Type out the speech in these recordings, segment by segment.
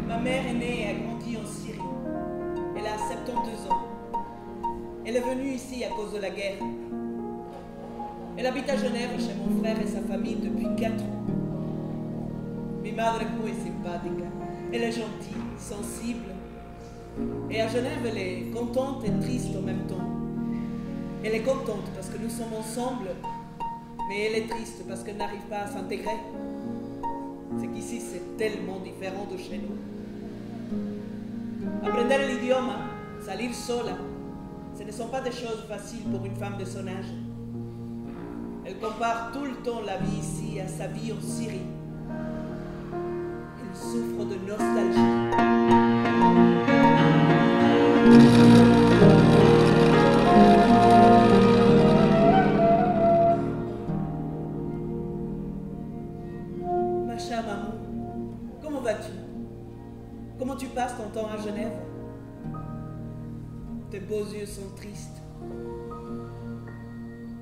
Ma mère est née et a grandi en Syrie. Elle a 72 ans. Elle est venue ici à cause de la guerre. Elle habite à Genève chez mon frère et sa famille depuis 4 ans. Mi madre es muy simpática. Elle est gentille, sensible. Et à Genève, elle est contente et triste en même temps. Elle est contente parce que nous sommes ensemble, mais elle est triste parce qu'elle n'arrive pas à s'intégrer. C'est qu'ici, c'est tellement différent de chez nous. Aprender el idioma, salir sola, ce ne sont pas des choses faciles pour une femme de son âge. Elle compare tout le temps la vie ici à sa vie en Syrie. Elle souffre de nostalgie. Ma chère maman, comment vas-tu? Comment tu passes ton temps à Genève? Tes beaux yeux sont tristes.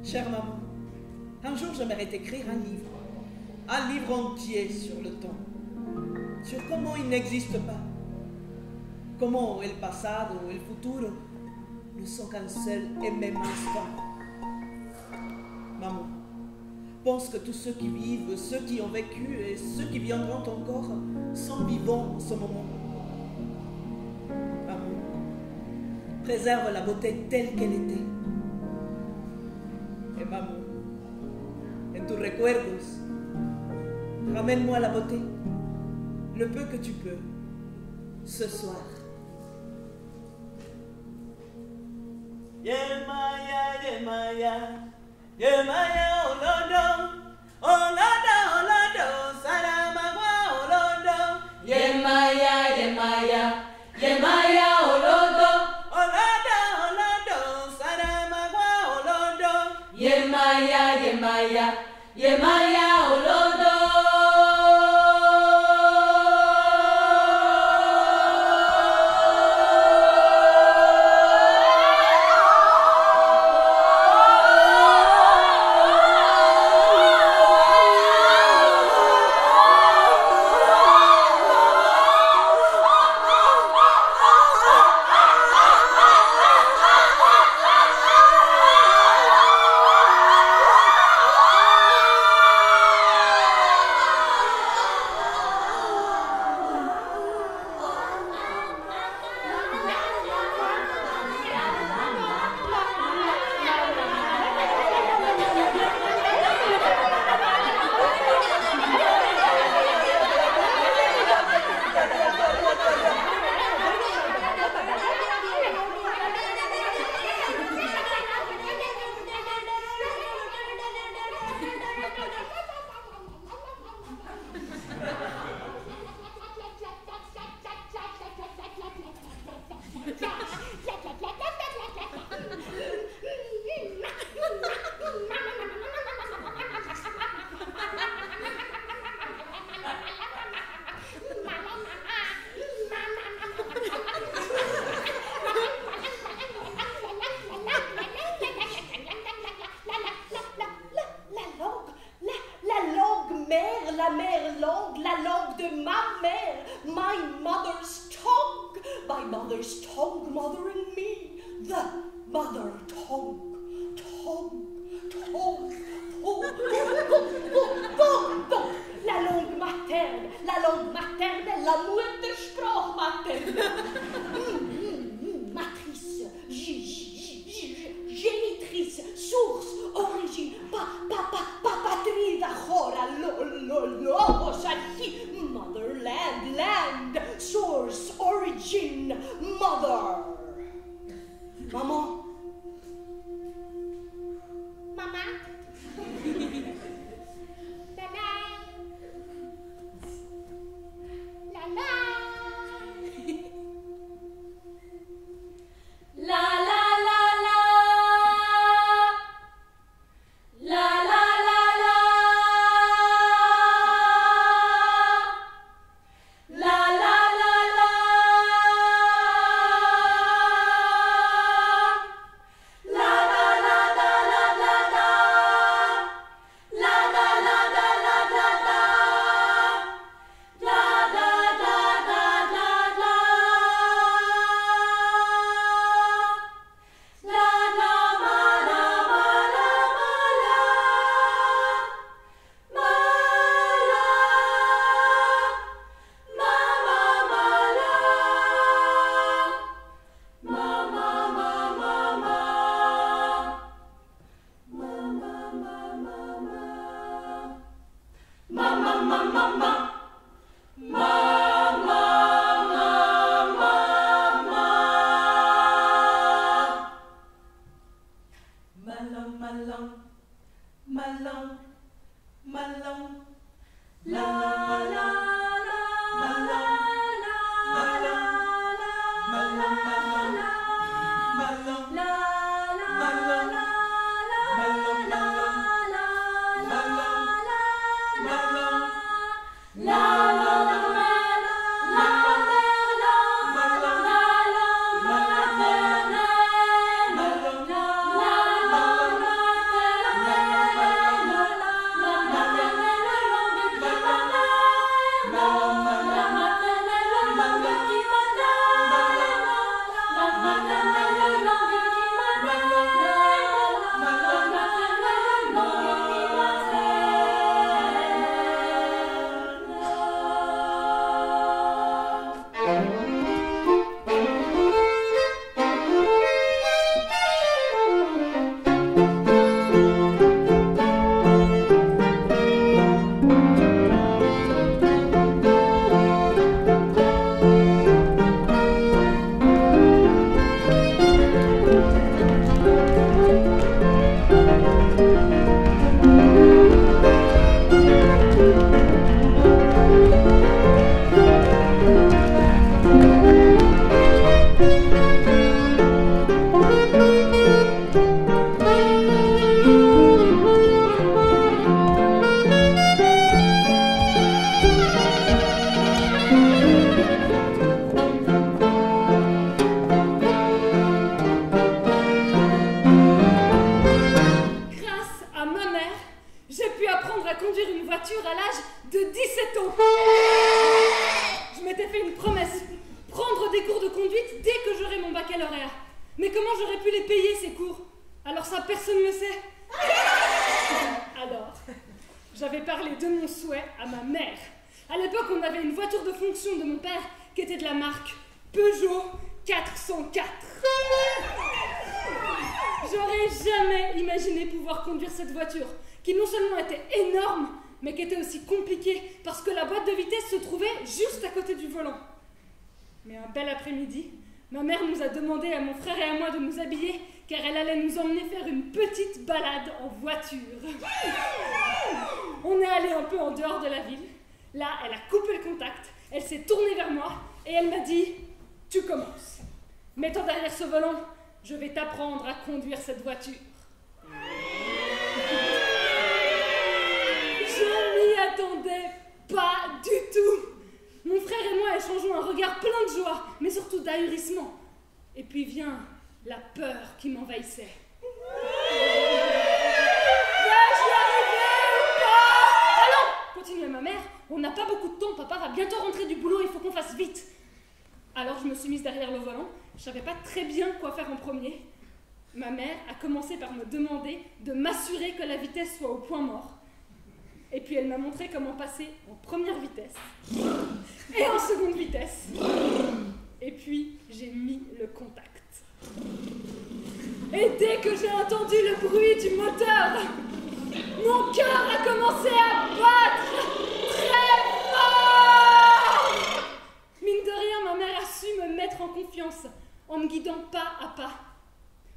Chère maman, un jour j'aimerais t'écrire un livre entier sur le temps, sur comment il n'existe pas, comment el pasado, el futuro ne sont qu'un seul et même instant. Maman, pense que tous ceux qui vivent, ceux qui ont vécu et ceux qui viendront encore sont vivants en ce moment. Maman, préserve la beauté telle qu'elle était. Et maman, en tus recuerdos, ramène-moi la beauté, le peu que tu peux, ce soir. Yemaya, Yemaya, Yemaya, Olodo, Olodo, Olodo, Saramagwa, Olodo. Yemaya, Yemaya, Yemaya, Olodo, Olodo, Olodo, Saramagwa, Olodo. Yemaya, Yemaya, Yemaya, Olodo. mother tongue, la langue materne, la Muttersprach materne. Matrice, génitrice, source, origine, patrie d'achora, motherland, land, source, origin, mother. Maman. Maman. Lala. Lala. La la la la. La la la la. La la la la. La la la la la la la. La la la la la la la. La la la la la la. La la ma la ma la ma la. Ma la. Ma ma ma la. Ma ma ma ma ma. Ma ma ma ma ma. Ma ma ma ma ma. Ma ma ma ma ma. Malon, malon, malon, malon. La la la la la la Malon, malon, malon, la la malon, la malon, la malon, la voiture à l'âge de 17 ans. Je m'étais fait une promesse, prendre des cours de conduite dès que j'aurai mon baccalauréat. Mais comment j'aurais pu les payer, ces cours? Alors ça, personne ne le sait. Alors, j'avais parlé de mon souhait à ma mère. À l'époque, on avait une voiture de fonction de mon père qui était de la marque Peugeot 404. J'aurais jamais imaginé pouvoir conduire cette voiture, qui non seulement était énorme, mais qui était aussi compliquée parce que la boîte de vitesse se trouvait juste à côté du volant. Mais un bel après-midi, ma mère nous a demandé à mon frère et à moi de nous habiller car elle allait nous emmener faire une petite balade en voiture. On est allé un peu en dehors de la ville. Là, elle a coupé le contact, elle s'est tournée vers moi et elle m'a dit « Tu commences. Mets-toi derrière ce volant, je vais t'apprendre à conduire cette voiture. » Je m'y attendais pas du tout. Mon frère et moi échangeons un regard plein de joie, mais surtout d'ahurissement. Et puis vient la peur qui m'envahissait. Vais-je y arriver ou pas? Allons, continuait ma mère. On n'a pas beaucoup de temps, papa va bientôt rentrer du boulot, il faut qu'on fasse vite. Alors je me suis mise derrière le volant. Je savais pas très bien quoi faire en premier. Ma mère a commencé par me demander de m'assurer que la vitesse soit au point mort. Et puis elle m'a montré comment passer en première vitesse et en seconde vitesse. Et puis j'ai mis le contact. Et dès que j'ai entendu le bruit du moteur, mon cœur a commencé à battre très fort. Mine de rien, ma mère a su me mettre en confiance en me guidant pas à pas.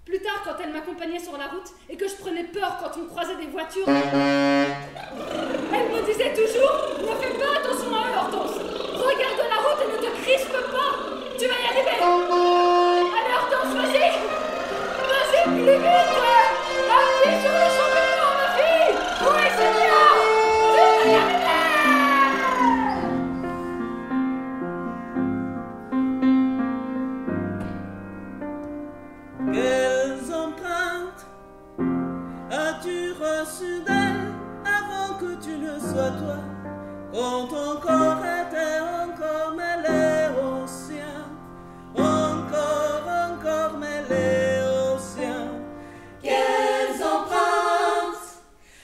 Plus tard, quand elle m'accompagnait sur la route et que je prenais peur quand on croisait des voitures, elle me disait toujours « Ne fais pas attention à eux, Hortense. Regarde la route et ne te crispe pas. Tu vas y arriver. Allez, Hortense, vas-y. Vas-y, plus vite. Appuie sur le champignon, ma fille. Oui, c'est bien. Tu vas y arriver. » Quelles empreintes as-tu reçues d'elle avant que tu ne sois toi, quand ton corps était encore mêlé au sien, encore mêlé au sien? Quelles empreintes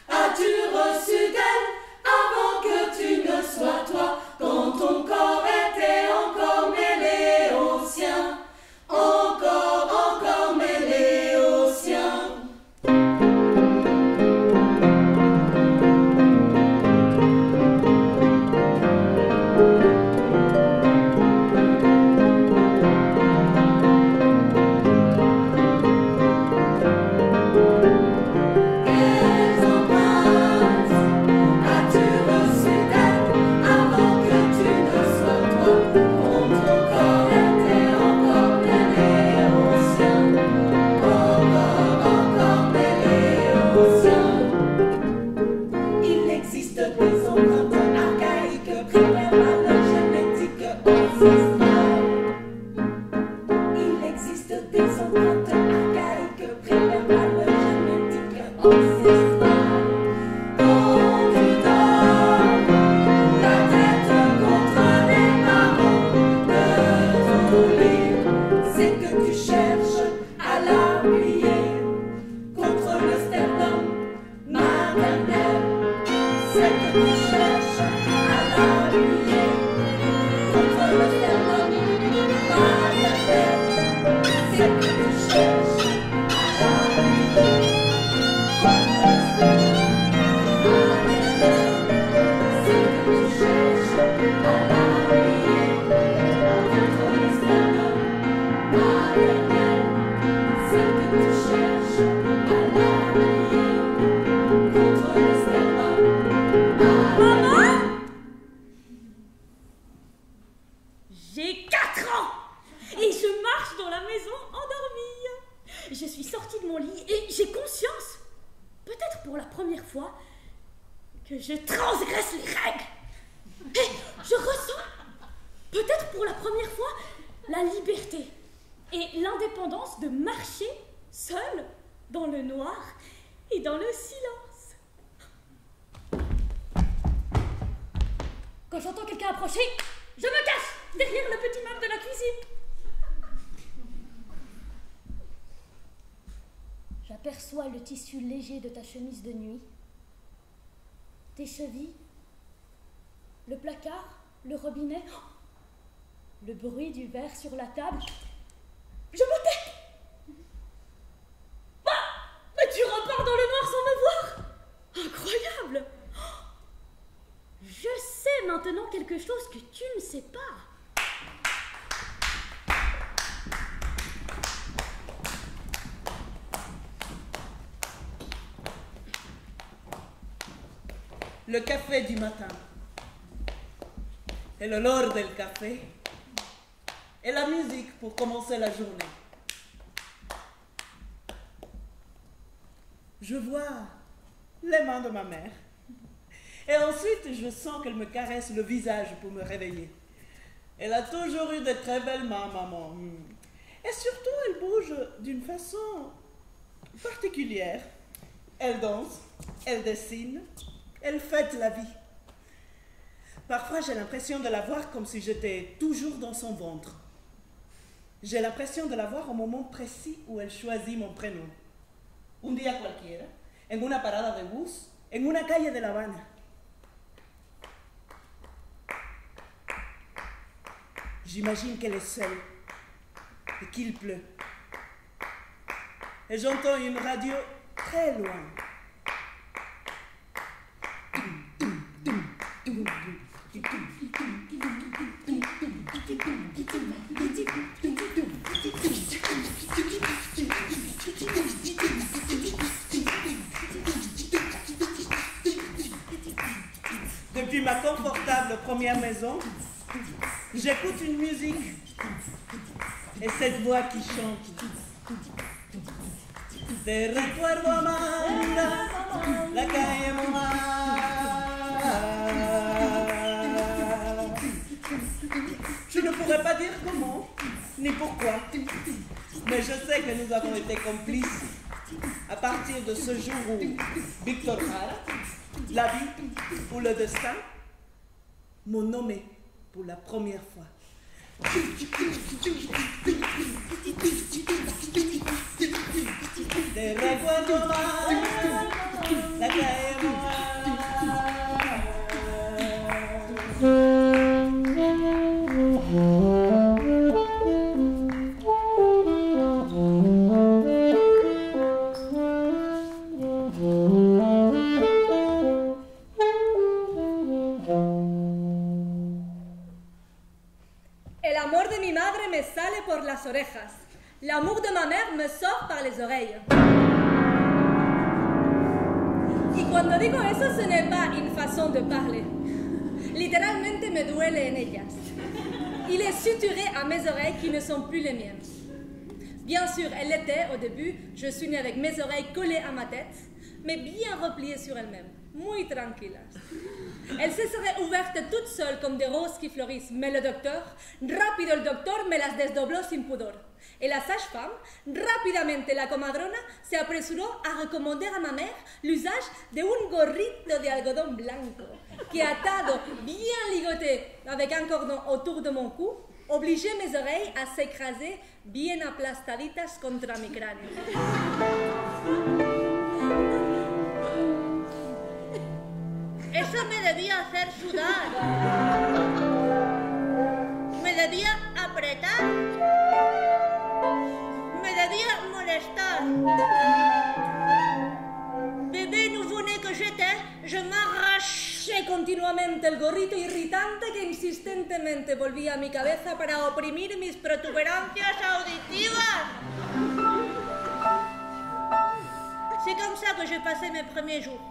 as-tu reçues d'elle avant que tu ne sois toi, quand ton corps était encore mêlé au sien, encore mêlé au sien? J'ai 4 ans et je marche dans la maison endormie. Je suis sortie de mon lit et j'ai conscience, peut-être pour la première fois, que je transgresse les règles. Et je ressens, peut-être pour la première fois, la liberté et l'indépendance de marcher seule dans le noir et dans le silence. Quand j'entends quelqu'un approcher, je me cache derrière le petit meuble de la cuisine. J'aperçois le tissu léger de ta chemise de nuit, tes chevilles, le placard, le robinet, le bruit du verre sur la table. Je me tais. Ah, mais tu repars dans le noir sans me voir. Incroyable. Je sais maintenant quelque chose que tu ne sais pas. Le café du matin et l'odeur del café et la musique pour commencer la journée. Je vois les mains de ma mère et ensuite je sens qu'elle me caresse le visage pour me réveiller. Elle a toujours eu de très belles mains, maman. Et surtout, elle bouge d'une façon particulière. Elle danse, elle dessine, elle fête la vie. Parfois, j'ai l'impression de la voir comme si j'étais toujours dans son ventre. J'ai l'impression de la voir au moment précis où elle choisit mon prénom. Un día cualquiera, en una parada de bus, en una calle de La Habana. J'imagine qu'elle est seule et qu'il pleut. Et j'entends une radio très loin. Depuis ma confortable première maison, j'écoute une musique et cette voix qui chante. Te recuerdo Amanda, la calle Montmartre. Je ne pourrais pas dire comment, ni pourquoi, mais je sais que nous avons été complices à partir de ce jour où Victor Jara, la vie ou le destin, m'ont nommé pour la première fois. Te recuerdo más, la caemos. El amor de mi madre me sale por las orejas. L'amour de ma mère me sort par les oreilles. Y cuando digo eso, ce n'est pas une façon de parler. Literalmente me duele en ellas. Il est suturé à mes oreilles qui ne sont plus les miennes. Bien sûr, elle l'était au début. Je suis née avec mes oreilles collées à ma tête, mais bien repliées sur elles-mêmes, muy tranquilas. Elles se seraient ouvertes toutes seules comme des roses qui fleurissent, mais le docteur, rápido el doctor me las desdobló sin pudor. Et la sage-femme, rápidamente la comadrona, se apresuró a recommander à ma mère l'usage de un gorrito de algodón blanco, qui atado, bien ligoté, avec un cordon autour de mon cou, obligeait mes oreilles à s'écraser bien aplastaditas contra mi cráneo. Eso me debía hacer sudar. Me debía apretar. Me debía molestar. Bébé nouveau-né que j'étais, je m'arrachais continuamente el gorrito irritante que insistentemente volvía a mi cabeza para oprimir mis protuberancias auditivas. C'est comme ça que j'ai passé mes premiers jours.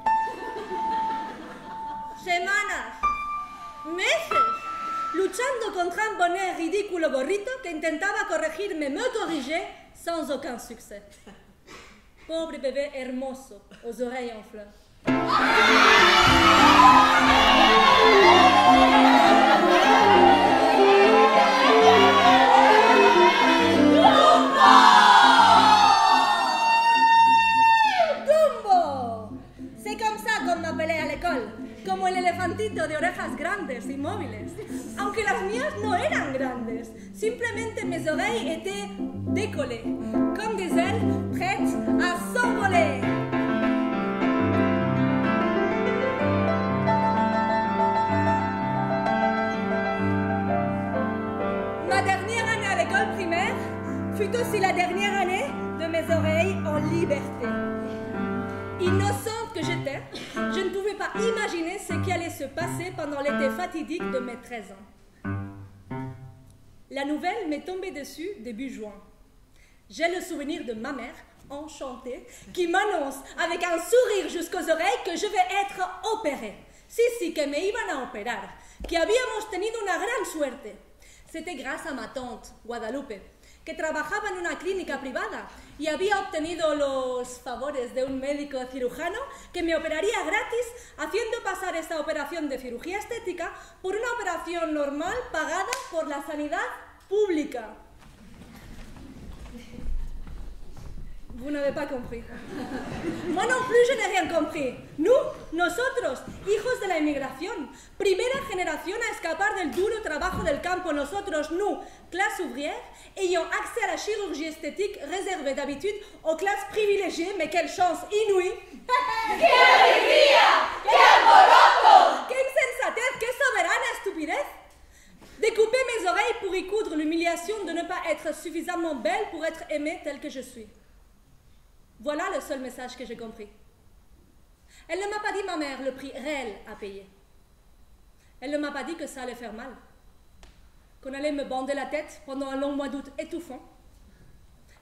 Semanas, meses, luchando contra un bonnet ridículo gorrito que intentaba corregirme, me corrigeait sans aucun succès. Pobre bébé hermoso, aux oreilles en fleurs. ¡Dumbo! C'est comme ça qu'on m'appelait à l'école, como el elefantito de orejas grandes y móviles. Aunque las mías no eran grandes, simplemente mes oreilles étaient décollées, comme des ailes prêtes à s'envoler. Ma dernière année à l'école primaire fut aussi la dernière année de mes oreilles en liberté. Innocente que j'étais, je ne pouvais pas imaginer ce qui allait se passer pendant l'été fatidique de mes 13 ans. La nouvelle m'est tombée dessus début juin. J'ai le souvenir de ma mère, enchantée, qui m'annonce avec un sourire jusqu'aux oreilles que je vais être opérée. Sí, que me iban a operar, que habíamos tenido una gran suerte. C'était grâce à ma tante, Guadalupe, que trabajaba en una clínica privada y había obtenido los favores de un médico cirujano que me operaría gratis, haciendo pasar esta operación de cirugía estética por una operación normal pagada por la sanidad pública. Vous n'avez pas compris. Moi non plus, je n'ai rien compris. Nosotros, hijos de la inmigración, primera generación a escapar del duro trabajo del campo, nosotros, classe ouvrière, ayant accès à la chirurgie esthétique réservée d'habitude aux classes privilégiées, mais quelle chance inouïe! ¡Qué alegría! ¡Qué alboroto! ¡Qué insensatez! ¡Qué soberana estupidez! Découper mes oreilles pour y coudre l'humiliation de ne pas être suffisamment belle pour être aimée telle que je suis. Voilà le seul message que j'ai compris. Elle ne m'a pas dit, ma mère, le prix réel à payer. Elle ne m'a pas dit que ça allait faire mal, qu'on allait me bander la tête pendant un long mois d'août étouffant,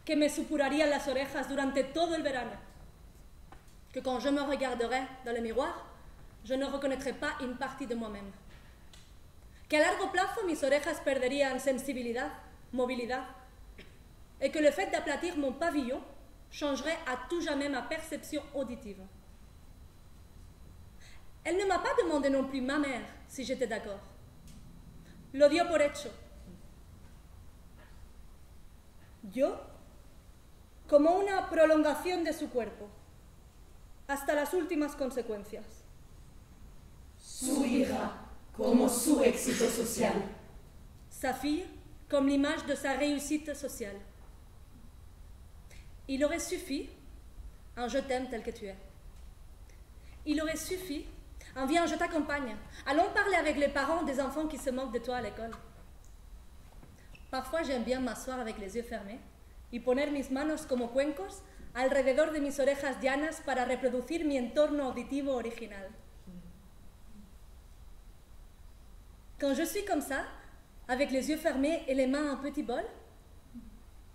que me supuraría las orejas durante todo el verano, que quand je me regarderais dans le miroir, je ne reconnaîtrais pas une partie de moi-même, que a largo plazo mis orejas perderían sensibilidad, movilidad, et que le fait d'aplatir mon pavillon changerait à tout jamais ma perception auditive. Elle ne m'a pas demandé non plus, ma mère, si j'étais d'accord. Lo dio por hecho. Yo, como una prolongación de su cuerpo, hasta las últimas consecuencias. Su hija, como su éxito social. Sa fille, comme l'image de sa réussite sociale. Il aurait suffi un je t'aime tel que tu es. Il aurait suffi un viens, je t'accompagne. Allons parler avec les parents des enfants qui se moquent de toi à l'école. Parfois, j'aime bien m'asseoir avec les yeux fermés y poner mis manos como cuencos alrededor de mis orejas llanas para reproducir mi entorno auditivo original. Quand je suis comme ça, avec les yeux fermés et les mains en petit bol,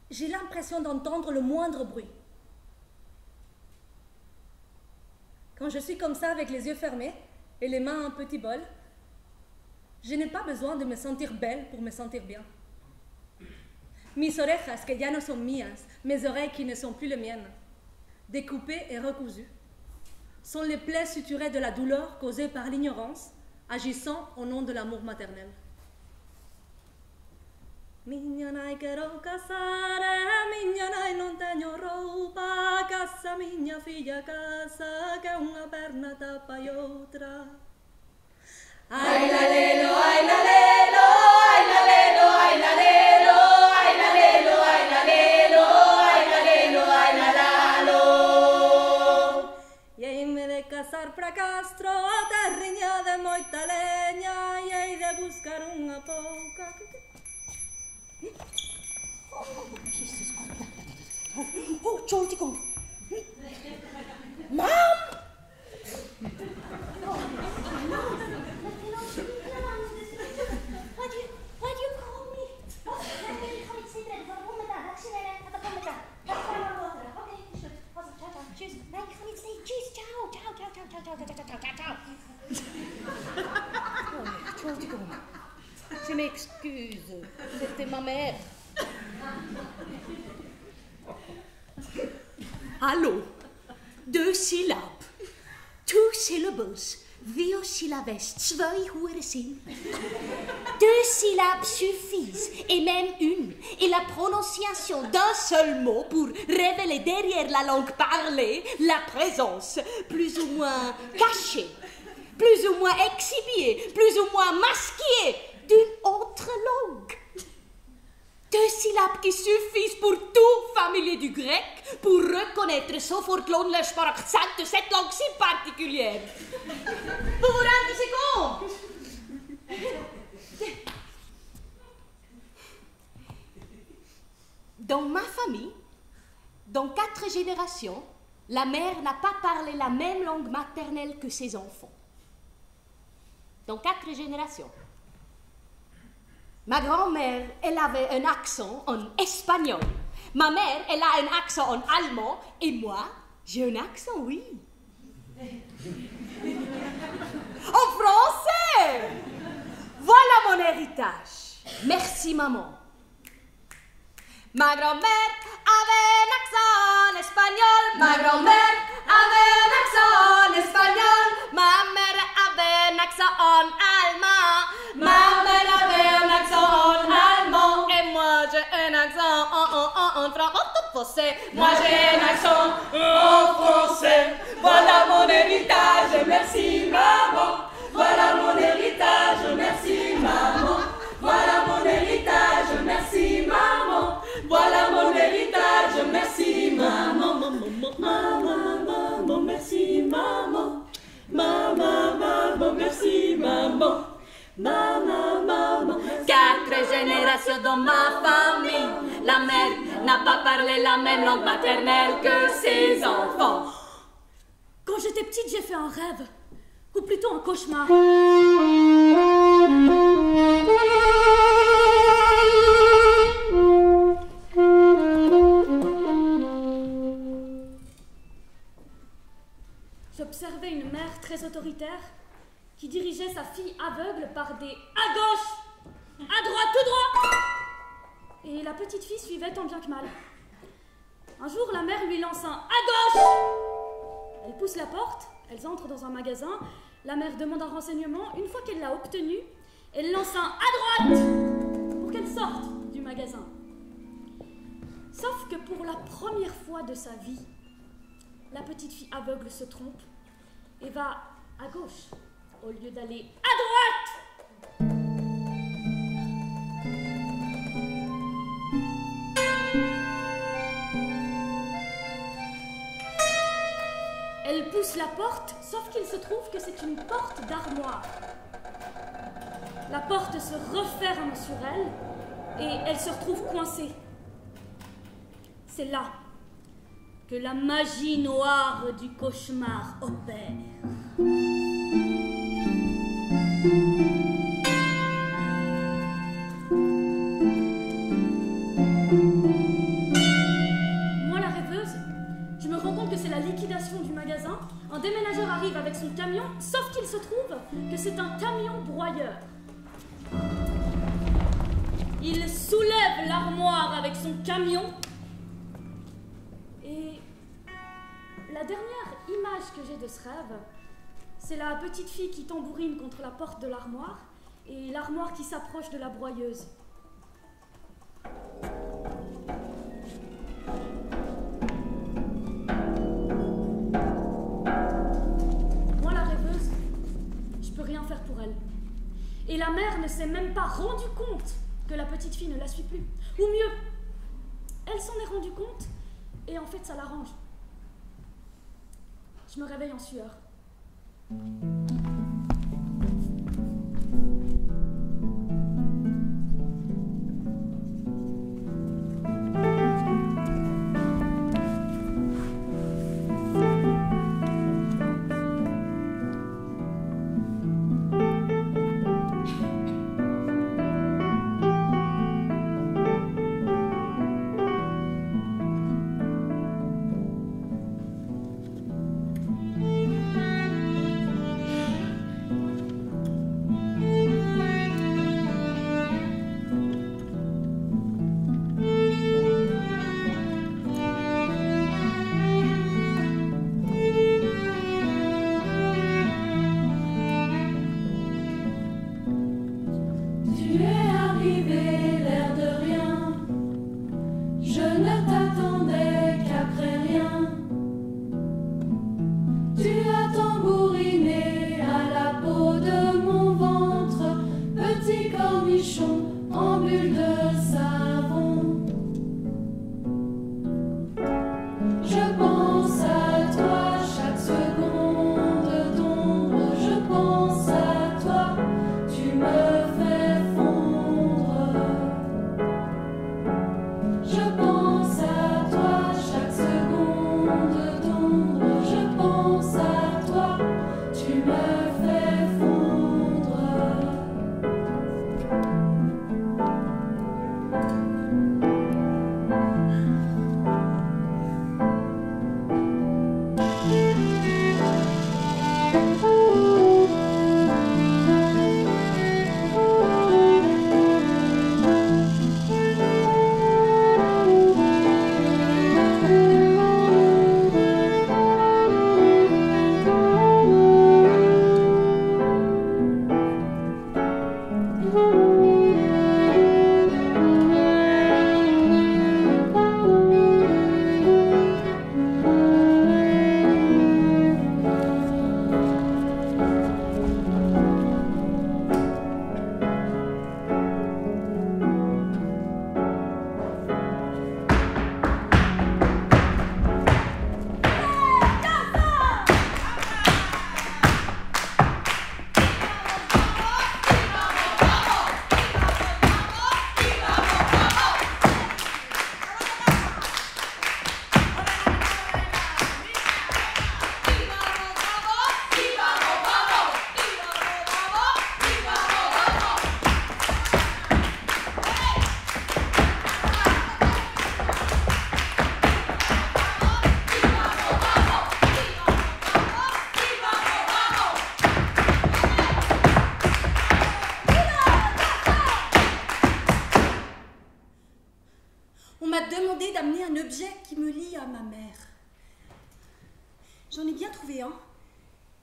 j'ai l'impression d'entendre le moindre bruit. Quand je suis comme ça avec les yeux fermés et les mains en petit bol, je n'ai pas besoin de me sentir belle pour me sentir bien. Mis orejas que ya no son mías, mes oreilles qui ne sont plus les miennes, découpées et recousues, sont les plaies suturées de la douleur causée par l'ignorance, agissant au nom de l'amour maternel. Minha nai quero casar, minha nai non tenho roupa, casa minha filha casa, que uma perna tapa e outra. Ai la lelo, ai la lelo, ai la lelo, ai la lelo, ai la lelo, ai la lelo, ai la lelo, ai la lalo. E aí me de casar pra Castro, a terrinha de moita leña, e aí de buscar unha pouca. Oh, Georgico! Mom! Why do you call me? Georgico, je m'excuse, c'était ma mère. Hallo, 2 syllabes. 2 syllables. Wie syllabes, 2 Hurensin. 2 syllabes suffisent, et même une, et la prononciation d'un seul mot pour révéler derrière la langue parlée la présence, plus ou moins cachée, plus ou moins exhibiée, plus ou moins masquée d'une autre langue. 2 syllabes qui suffisent pour tout familier du grec pour reconnaître sofort l'onlersprach de cette langue si particulière. Vous vous rendez compte? Dans ma famille, dans 4 générations, la mère n'a pas parlé la même langue maternelle que ses enfants. Dans 4 générations. Ma grand-mère, elle avait un accent en espagnol. Ma mère, elle a un accent en allemand. Et moi, j'ai un accent, oui. En français! Voilà mon héritage. Merci, maman. Ma grand-mère avait un accent en espagnol. Ma grand-mère avait un accent en espagnol. Ma mère avait un accent en allemand. Ma mère avait un accent en allemand. Et moi, j'ai un accent en français. fossé. Moi j'ai un accent en français. Voilà mon héritage, merci maman. Voilà mon héritage, merci maman. Voilà mon héritage, merci maman. Voilà mon héritage, merci maman. Maman, maman, merci maman. Maman, maman, merci maman. Maman, maman. 4 générations dans ma famille. La mère n'a pas parlé la même langue maternelle que ses enfants. Quand j'étais petite, j'ai fait un rêve, ou plutôt un cauchemar. J'observais une mère très autoritaire qui dirigeait sa fille aveugle par des à gauche, à droite, tout droit. Et la petite fille suivait tant bien que mal. Un jour, la mère lui lance un à gauche. Elle pousse la porte, elles entrent dans un magasin. La mère demande un renseignement. Une fois qu'elle l'a obtenu, elle lance un à droite pour qu'elle sorte du magasin. Sauf que pour la première fois de sa vie, la petite fille aveugle se trompe et va à gauche au lieu d'aller à droite. Elle pousse la porte, sauf qu'il se trouve que c'est une porte d'armoire. La porte se referme sur elle et elle se retrouve coincée. C'est là que la magie noire du cauchemar opère. Moi, la rêveuse, je me rends compte que c'est la liquidation du magasin. Un déménageur arrive avec son camion, sauf qu'il se trouve que c'est un camion broyeur. Il soulève l'armoire avec son camion. Et la dernière image que j'ai de ce rêve, c'est la petite fille qui tambourine contre la porte de l'armoire et l'armoire qui s'approche de la broyeuse. Moi, la rêveuse, je peux rien faire pour elle. Et la mère ne s'est même pas rendu compte que la petite fille ne la suit plus. Ou mieux, elle s'en est rendue compte. Et en fait, ça l'arrange. Je me réveille en sueur.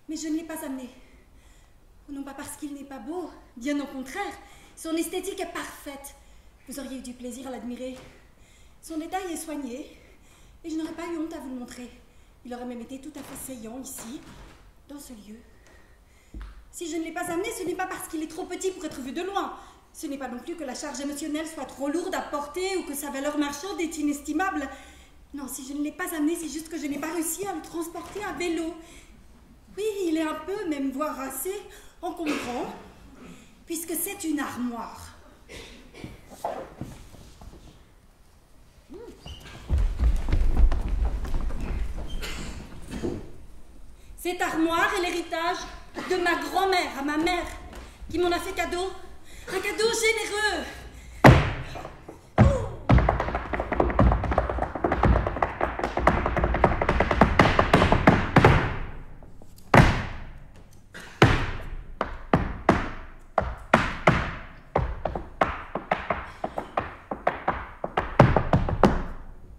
Mais je ne l'ai pas amené. Non pas parce qu'il n'est pas beau, bien au contraire. Son esthétique est parfaite. Vous auriez eu du plaisir à l'admirer. Son détail est soigné, et je n'aurais pas eu honte à vous le montrer. Il aurait même été tout à fait saillant ici, dans ce lieu. Si je ne l'ai pas amené, ce n'est pas parce qu'il est trop petit pour être vu de loin. Ce n'est pas non plus que la charge émotionnelle soit trop lourde à porter ou que sa valeur marchande est inestimable. Non, si je ne l'ai pas amené, c'est juste que je n'ai pas réussi à le transporter à vélo. Oui, il est un peu, même voire assez, encombrant, puisque c'est une armoire. Cette armoire est l'héritage de ma grand-mère à ma mère, qui m'en a fait cadeau. Un cadeau généreux.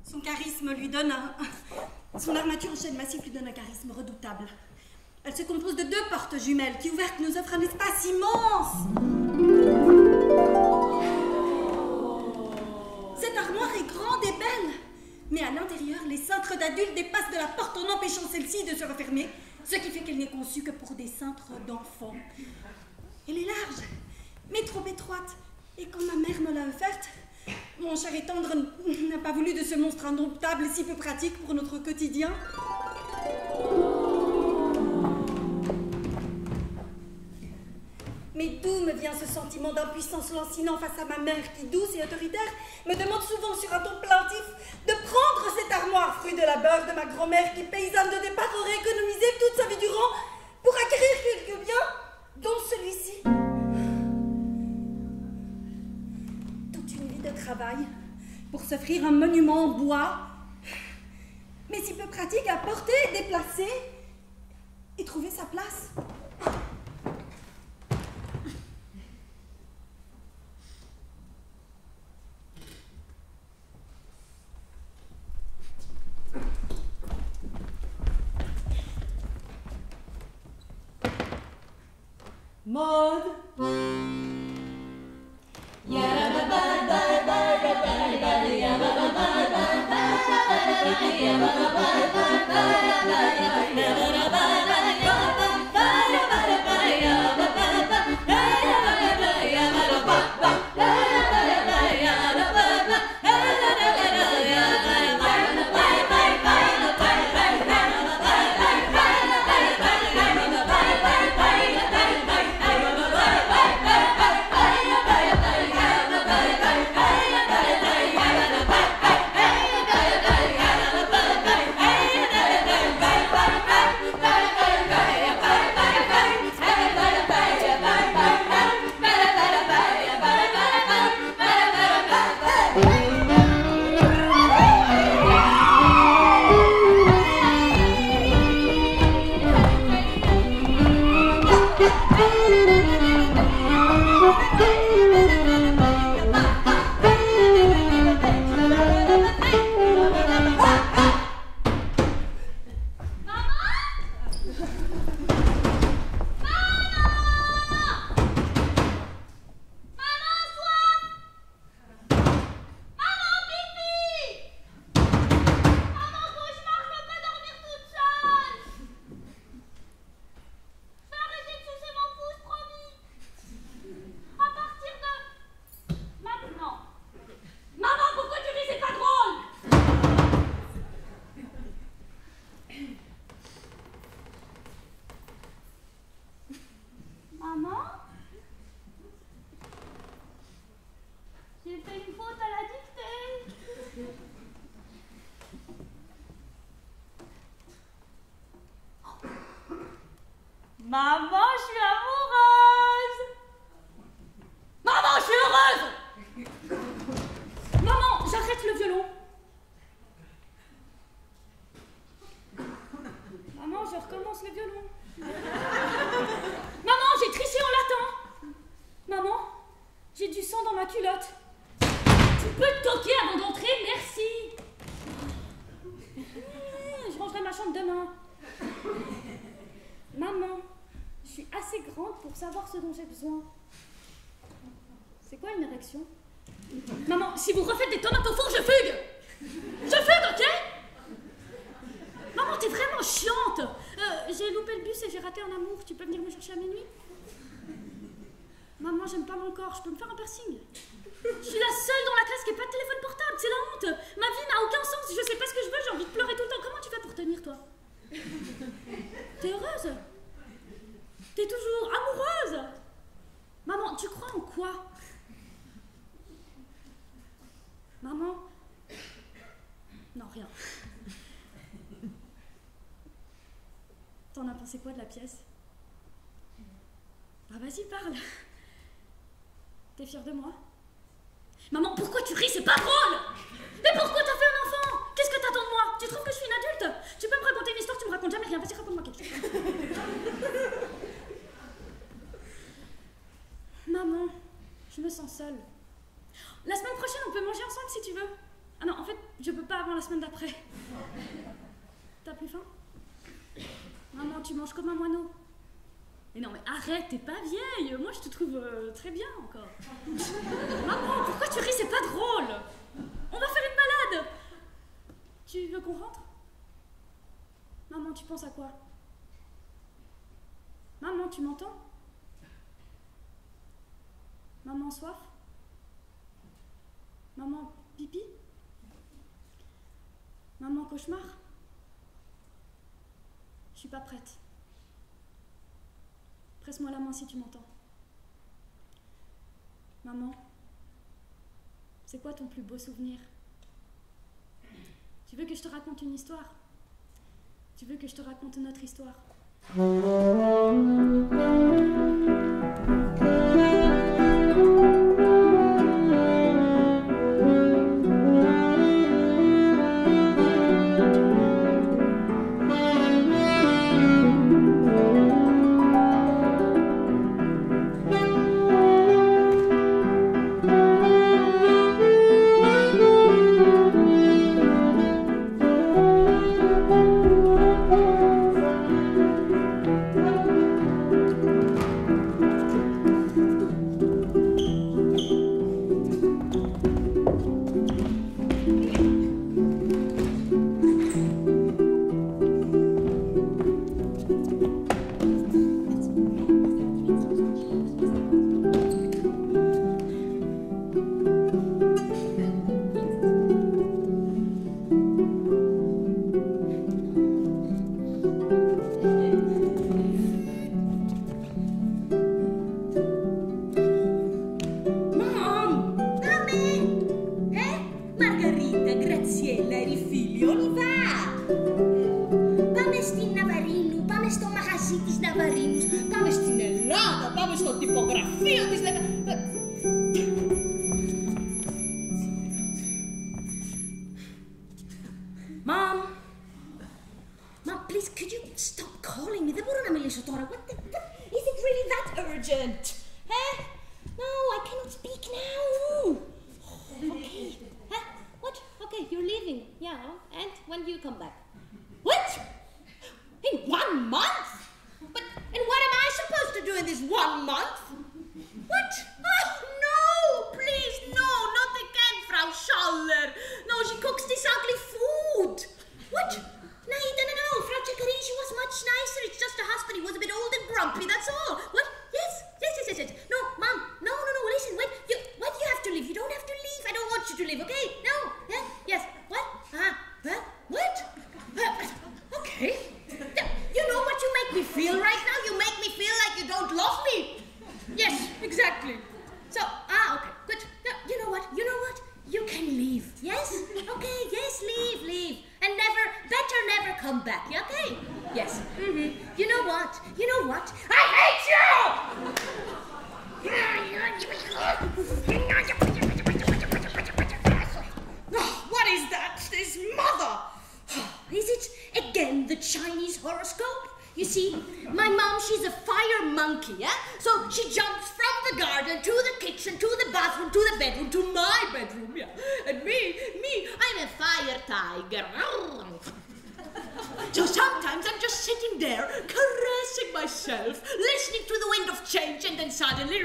Son charisme lui donne son armature en chêne massif lui donne un charisme redoutable. Elle se compose de 2 portes jumelles qui, ouvertes, nous offrent un espace immense. Cette armoire est grande et belle, mais à l'intérieur, les cintres d'adultes dépassent de la porte en empêchant celle-ci de se refermer, ce qui fait qu'elle n'est conçue que pour des cintres d'enfants. Elle est large, mais trop étroite, et quand ma mère me l'a offerte, mon cher et tendre n'a pas voulu de ce monstre indomptable si peu pratique pour notre quotidien. Mais d'où me vient ce sentiment d'impuissance lancinant face à ma mère qui, douce et autoritaire, me demande souvent sur un ton plaintif de prendre cette armoire, fruit de labeur de ma grand-mère qui, paysanne de départ, aurait économisé toute sa vie durant pour acquérir quelques biens, dont celui-ci. Toute une vie de travail pour s'offrir un monument en bois, mais si peu pratique à porter, déplacer et trouver sa place. Maud. Maman, je suis amoureuse! Maman, je suis heureuse! Maman, j'arrête le violon. Maman, je recommence le violon. Maman, j'ai triché en latin. Maman, j'ai du sang dans ma culotte. Tu peux te toquer avant d'entrer, merci! Je rangerai ma chambre demain. Maman. comprendre pour savoir ce dont j'ai besoin. C'est quoi une érection? Maman, si vous refaites des tomates au four, je fugue! Je fugue, ok? Maman, t'es vraiment chiante! J'ai loupé le bus et j'ai raté un amour. Tu peux venir me chercher à minuit? Maman, j'aime pas mon corps. Je peux me faire un piercing? Je suis la seule dans la classe qui n'a pas de téléphone portable. C'est la honte. Ma vie n'a aucun sens. Je sais pas ce que je veux. J'ai envie de pleurer tout le temps. Comment tu fais pour tenir, toi? T'es heureuse? T'es toujours amoureuse? Maman, tu crois en quoi? Maman? Non, rien. T'en as pensé quoi de la pièce? Ah, vas-y, parle. T'es fière de moi? Maman, pourquoi tu ris? C'est pas drôle! Mais pourquoi t'as fait un enfant? Qu'est-ce que t'attends de moi? Tu trouves que je suis une adulte? Tu peux me raconter une histoire, tu me racontes jamais rien. Vas-y, raconte-moi quelque chose. Maman, je me sens seule. La semaine prochaine, on peut manger ensemble si tu veux. Ah non, en fait, je peux pas avant la semaine d'après. T'as plus faim? Maman, tu manges comme un moineau. Mais non, mais arrête, t'es pas vieille. Moi, je te trouve très bien encore. Maman, pourquoi tu ris? C'est pas drôle. On va faire une balade. Tu veux qu'on rentre? Maman, tu penses à quoi? Maman, tu m'entends? Maman, soif? Maman, pipi? Maman, cauchemar? Je suis pas prête. Presse-moi la main si tu m'entends. Maman, c'est quoi ton plus beau souvenir? Tu veux que je te raconte une histoire? Tu veux que je te raconte notre histoire? So sometimes I'm just sitting there, caressing myself, listening to the wind change and then suddenly...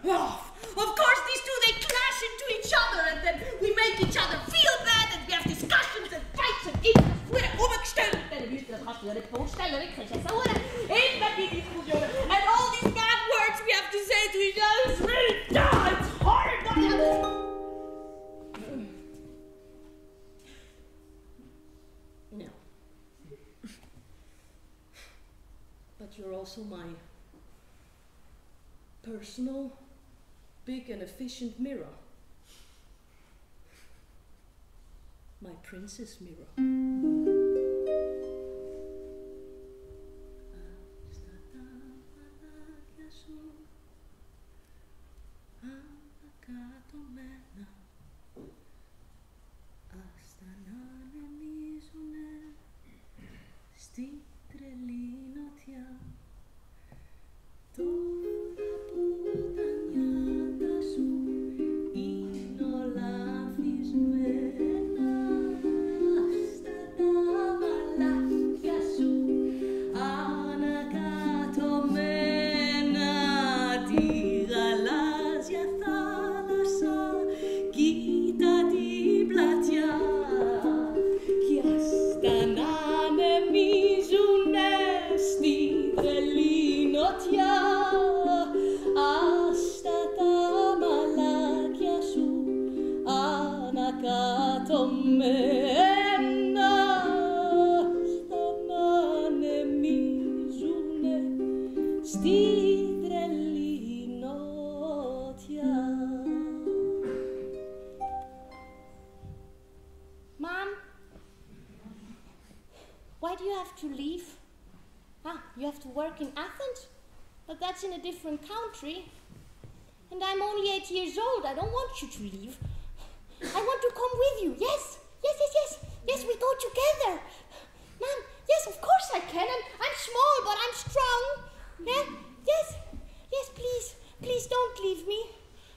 Oh, of course, these two, they clash into each other and then we make each other feel bad and we have discussions and fights and iets worden umgestellt. En nu is het natuurlijk voorstellen, ik ga zeggen, hoor, in met die discussie. And all these bad words we have to say to each other, it's really, it's hard. No. But you're also my personal, big and efficient mirror. My princess mirror. Why do you have to leave? You have to work in Athens? But that's in a different country. And I'm only 8 years old. I don't want you to leave. I want to come with you. Yes, we go together. Mom, yes, of course I can. I'm small, but I'm strong. Yeah? Yes, please don't leave me.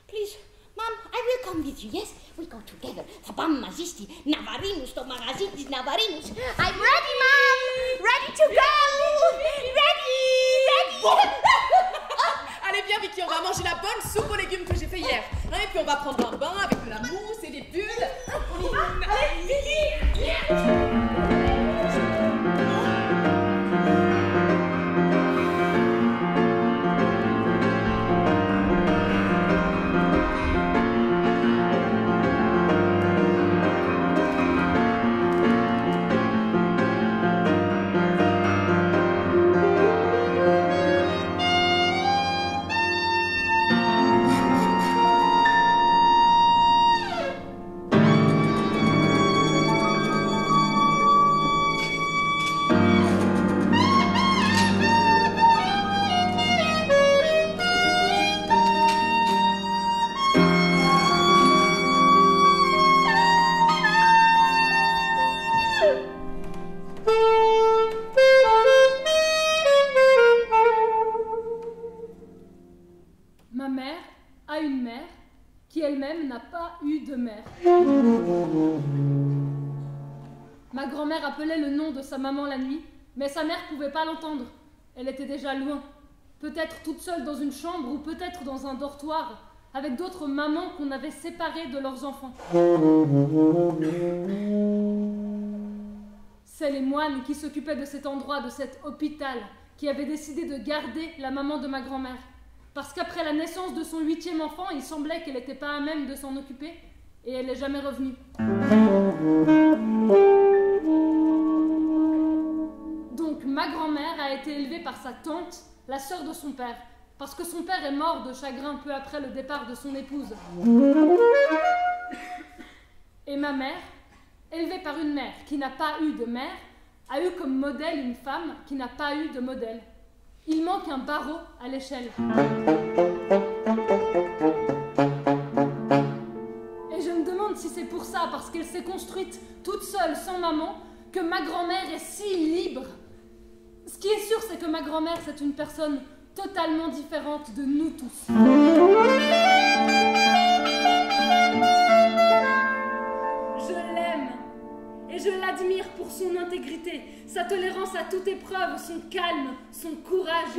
Please, Mom, I will come with you. Yes, we go together. Fabam mazisti, Navarinus, to magazitis Navarinus. I'm ready, Mom. Ready to go. Ready. Allez, viens, Vicky, on va manger la bonne soupe aux légumes que j'ai fait hier. Hein, et puis on va prendre un bain avec de la mousse et des bulles. On y va. Allez, Vicky, viens. Ma grand-mère appelait le nom de sa maman la nuit, mais sa mère pouvait pas l'entendre. Elle était déjà loin, peut-être toute seule dans une chambre ou peut-être dans un dortoir, avec d'autres mamans qu'on avait séparées de leurs enfants. C'est les moines qui s'occupaient de cet endroit, de cet hôpital, qui avaient décidé de garder la maman de ma grand-mère. Parce qu'après la naissance de son 8e enfant, il semblait qu'elle n'était pas à même de s'en occuper, et elle n'est jamais revenue. Donc ma grand-mère a été élevée par sa tante, la sœur de son père, parce que son père est mort de chagrin peu après le départ de son épouse. Et ma mère, élevée par une mère qui n'a pas eu de mère, a eu comme modèle une femme qui n'a pas eu de modèle. Il manque un barreau à l'échelle. Et je me demande si c'est pour ça, parce qu'elle s'est construite toute seule, sans maman, que ma grand-mère est si libre. Ce qui est sûr, c'est que ma grand-mère, c'est une personne totalement différente de nous tous. Je l'aime, et je l'adore. admire pour son intégrité, sa tolérance à toute épreuve, son calme, son courage.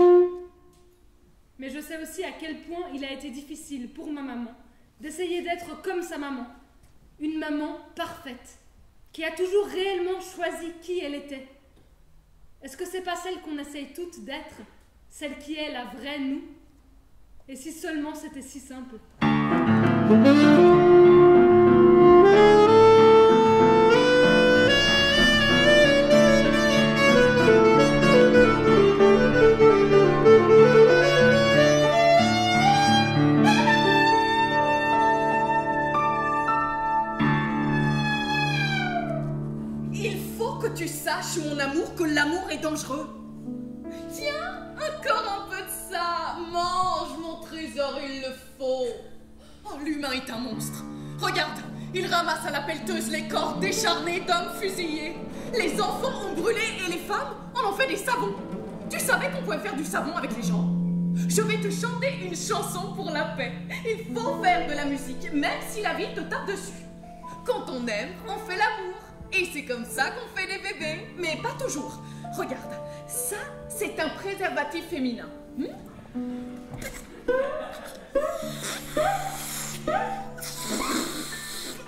Mais je sais aussi à quel point il a été difficile pour ma maman d'essayer d'être comme sa maman, une maman parfaite, qui a toujours réellement choisi qui elle était. Est-ce que c'est pas celle qu'on essaye toutes d'être, celle qui est la vraie nous? Et si seulement c'était si simple. Il faut que tu saches, mon amour, que l'amour est dangereux. Tiens, encore un peu de ça. Mange, mon trésor, il le faut. Oh, l'humain est un monstre. Regarde, il ramasse à la pelleteuse les corps décharnés d'hommes fusillés. Les enfants ont brûlé et les femmes en ont fait des savons. Tu savais qu'on pouvait faire du savon avec les gens? Je vais te chanter une chanson pour la paix. Il faut faire de la musique, même si la vie te tape dessus. Quand on aime, on fait l'amour. Et c'est comme ça qu'on fait des bébés. Mais pas toujours. Regarde, ça, c'est un préservatif féminin.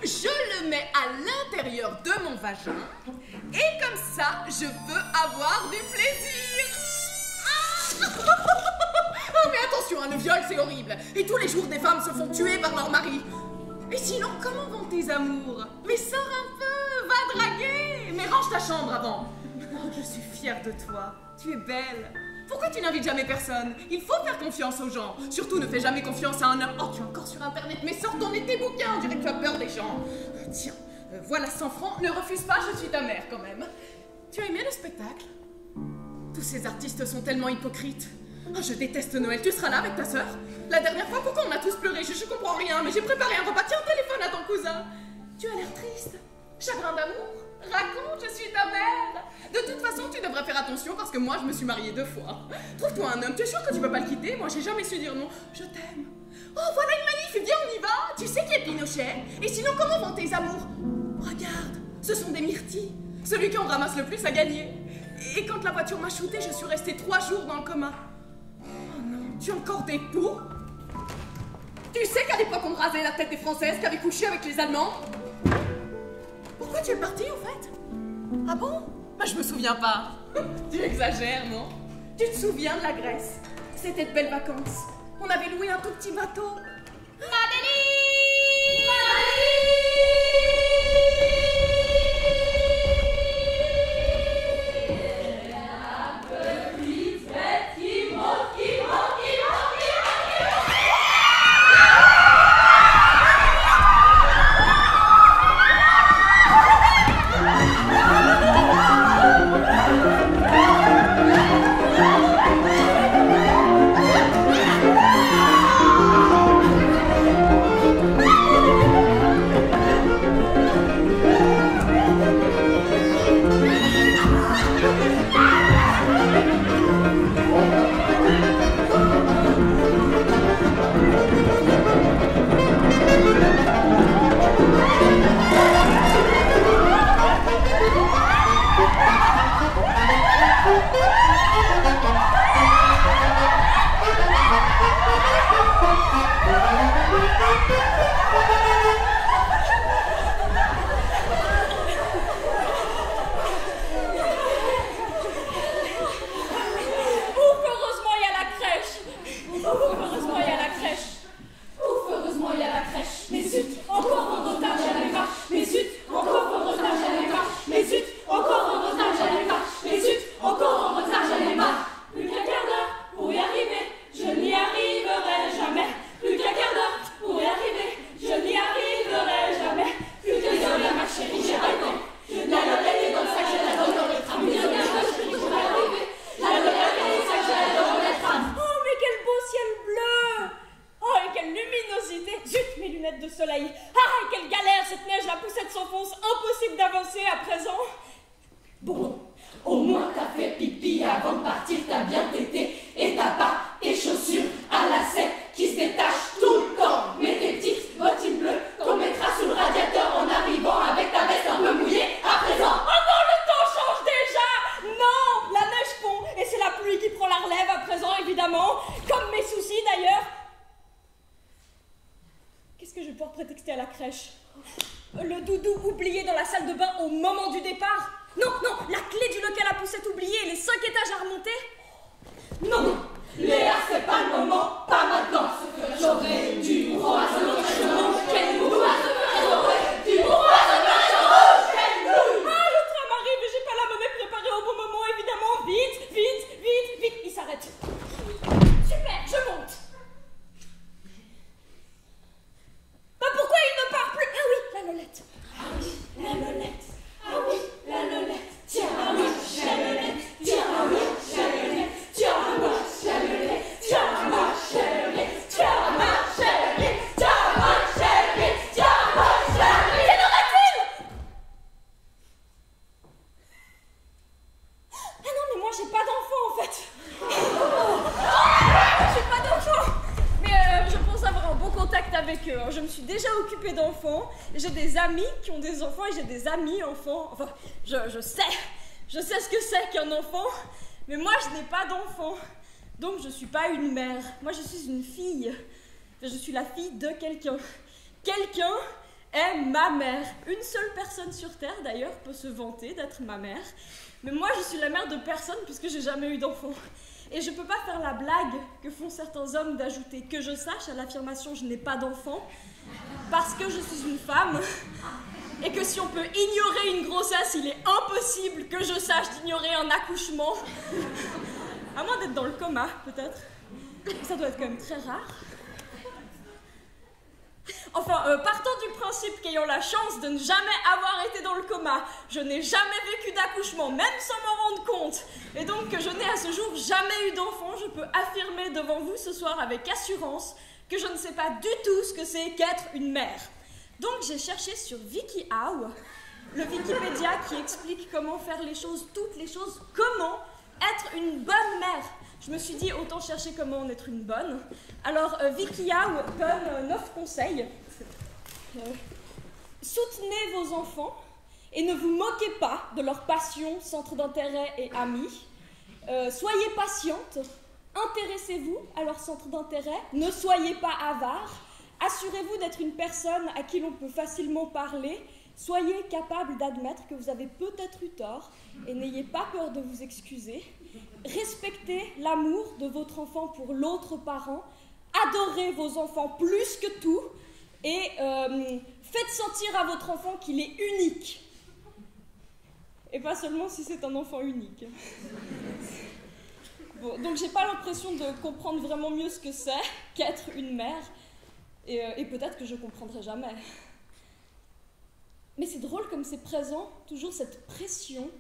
Je le mets à l'intérieur de mon vagin. Et comme ça, je peux avoir du plaisir. Oh, mais attention, le viol, c'est horrible. Et tous les jours, des femmes se font tuer par leur mari. Et sinon, comment vont tes amours? Mais sors un peu, va draguer. Mais range ta chambre avant. Oh, je suis fière de toi. Tu es belle. Pourquoi tu n'invites jamais personne? Il faut faire confiance aux gens. Surtout, ne fais jamais confiance à un homme. Oh, tu es encore sur Internet, mais sors ton tes bouquins. On dirait que tu as peur des gens. Tiens, voilà 100 francs. Ne refuse pas, je suis ta mère quand même. Tu as aimé le spectacle? Tous ces artistes sont tellement hypocrites. Oh, je déteste Noël. Tu seras là avec ta sœur? La dernière fois, pourquoi on a tous pleuré? Je comprends rien, mais j'ai préparé un repas. Tiens, téléphone à ton cousin. Tu as l'air triste. Chagrin d'amour. Raconte, je suis ta mère. De toute façon, tu devrais faire attention parce que moi, je me suis mariée 2 fois. Trouve-toi un homme. Tu es sûr que tu peux pas le quitter? Moi, j'ai jamais su dire non. Je t'aime. Oh, voilà une manif. Viens, on y va. Tu sais qui est Pinochet? Et sinon, comment vont tes amours? Regarde, ce sont des myrtilles. Celui qui en ramasse le plus a gagné. Et quand la voiture m'a shootée, je suis restée 3 jours dans le coma. Oh non, tu as encore des poux? Tu sais qu'à l'époque, on rasait la tête des Françaises qui avaient couché avec les Allemands? Pourquoi tu es partie, au fait? Ah bon? Bah, je me souviens pas. Tu exagères, non? Tu te souviens de la Grèce? C'était de belles vacances. On avait loué un tout petit bateau. Madeleine! Encore en retard, j'allais pas. Mais zut, encore en retard. prétexter à la crèche. Le doudou oublié dans la salle de bain au moment du départ. Non, la clé du local à poussette oubliée et les 5 étages à remonter. Non, Léa, c'est pas le moment, pas maintenant. J'aurais dû croiser l'autre chemin. Quel loup, j'aurais dû croiser l'autre chemin. Ah, le tram arrive et j'ai pas la monnaie préparée au bon moment, évidemment. Vite, il s'arrête. Super, je monte. Bah pourquoi il ne part plus? Ah oui, la Lolette. La Lolette, ah oui, la Lolette. Tiens, ah oui, la Lolette. Tiens, ah oui, la Lolette. Tiens, ah oui, la Lolette. Tiens, ah oui, la Lolette. Tiens, ah oui, la Lolette. Tiens, ah oui, la Lolette. Tiens, ah oui, la Lolette. Quelle heure est-il? Ah non, mais moi j'ai pas d'enfant en fait. J'ai pas d'enfant. Mais je pense avoir un bon contact avec eux. Je me suis déjà occupée d'enfants. J'ai des amis qui ont des enfants et j'ai des amis enfants. Enfin, je sais ce que c'est qu'un enfant. Mais moi je n'ai pas d'enfant. Donc je suis pas une mère. Moi je suis une fille. Je suis la fille de quelqu'un. Quelqu'un est ma mère. Une seule personne sur Terre d'ailleurs peut se vanter d'être ma mère. Mais moi je suis la mère de personne puisque j'ai jamais eu d'enfant. Et je peux pas faire la blague que font certains hommes d'ajouter que je sache à l'affirmation je n'ai pas d'enfant parce que je suis une femme et que si on peut ignorer une grossesse, il est impossible que je sache d'ignorer un accouchement. À moins d'être dans le coma, peut-être. Ça doit être quand même très rare. Enfin, partant du principe qu'ayant la chance de ne jamais avoir été dans le coma, je n'ai jamais vécu d'accouchement, même sans m'en rendre compte, et donc que je n'ai à ce jour jamais eu d'enfant, je peux affirmer devant vous ce soir avec assurance que je ne sais pas du tout ce que c'est qu'être une mère. Donc j'ai cherché sur WikiHow, le Wikipédia qui explique comment faire les choses, toutes les choses, comment être une bonne mère. Je me suis dit, autant chercher comment en être une bonne. Alors, WikiHow donne 9 conseils. Soutenez vos enfants et ne vous moquez pas de leurs passions, centres d'intérêt et amis. Soyez patiente, intéressez-vous à leurs centres d'intérêt, ne soyez pas avare, assurez-vous d'être une personne à qui l'on peut facilement parler, soyez capable d'admettre que vous avez peut-être eu tort et n'ayez pas peur de vous excuser. Respectez l'amour de votre enfant pour l'autre parent, adorez vos enfants plus que tout et faites sentir à votre enfant qu'il est unique. Et pas seulement si c'est un enfant unique. Bon, donc j'ai pas l'impression de comprendre vraiment mieux ce que c'est qu'être une mère et peut-être que je comprendrai jamais. Mais c'est drôle comme c'est présent, toujours cette pression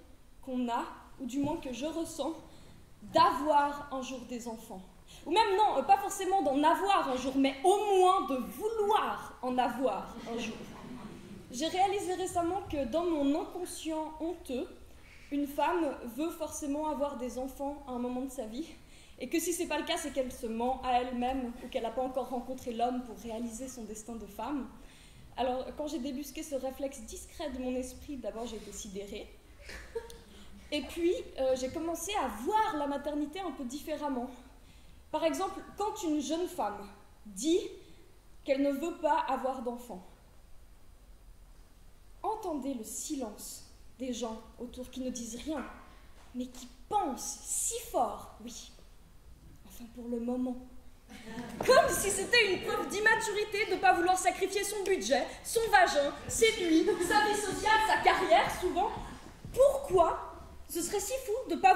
qu'on a, ou du moins que je ressens, d'avoir un jour des enfants. Ou même non, pas forcément d'en avoir un jour, mais au moins de vouloir en avoir un jour. J'ai réalisé récemment que dans mon inconscient honteux, une femme veut forcément avoir des enfants à un moment de sa vie, et que si c'est pas le cas, c'est qu'elle se ment à elle-même, ou qu'elle n'a pas encore rencontré l'homme pour réaliser son destin de femme. Alors, quand j'ai débusqué ce réflexe discret de mon esprit, d'abord j'ai été sidérée. Et puis, j'ai commencé à voir la maternité un peu différemment. Par exemple, quand une jeune femme dit qu'elle ne veut pas avoir d'enfant, entendez le silence des gens autour qui ne disent rien, mais qui pensent si fort, oui, enfin pour le moment. Comme si c'était une preuve d'immaturité de ne pas vouloir sacrifier son budget, son vagin, ses nuits, sa vie sociale, sa carrière, souvent. Pourquoi ce serait si fou de ne pas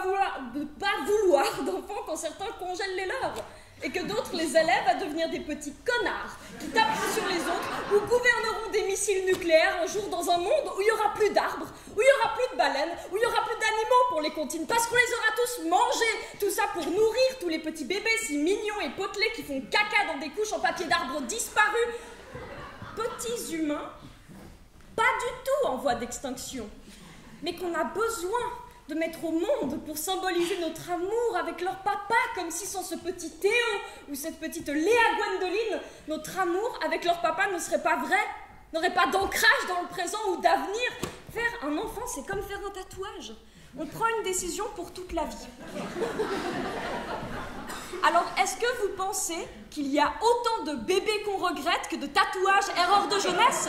vouloir d'enfants quand certains congèlent les leurs et que d'autres les élèvent à devenir des petits connards qui tapent sur les autres ou gouverneront des missiles nucléaires un jour dans un monde où il n'y aura plus d'arbres, où il n'y aura plus de baleines, où il n'y aura plus d'animaux pour les comptines parce qu'on les aura tous mangés, tout ça pour nourrir tous les petits bébés si mignons et potelés qui font caca dans des couches en papier d'arbres disparus. Petits humains, pas du tout en voie d'extinction, mais qu'on a besoin de mettre au monde pour symboliser notre amour avec leur papa, comme si sans ce petit Théo ou cette petite Léa Gwendoline, notre amour avec leur papa ne serait pas vrai, n'aurait pas d'ancrage dans le présent ou d'avenir. Faire un enfant, c'est comme faire un tatouage. On prend une décision pour toute la vie. Alors, est-ce que vous pensez qu'il y a autant de bébés qu'on regrette que de tatouages erreurs de jeunesse?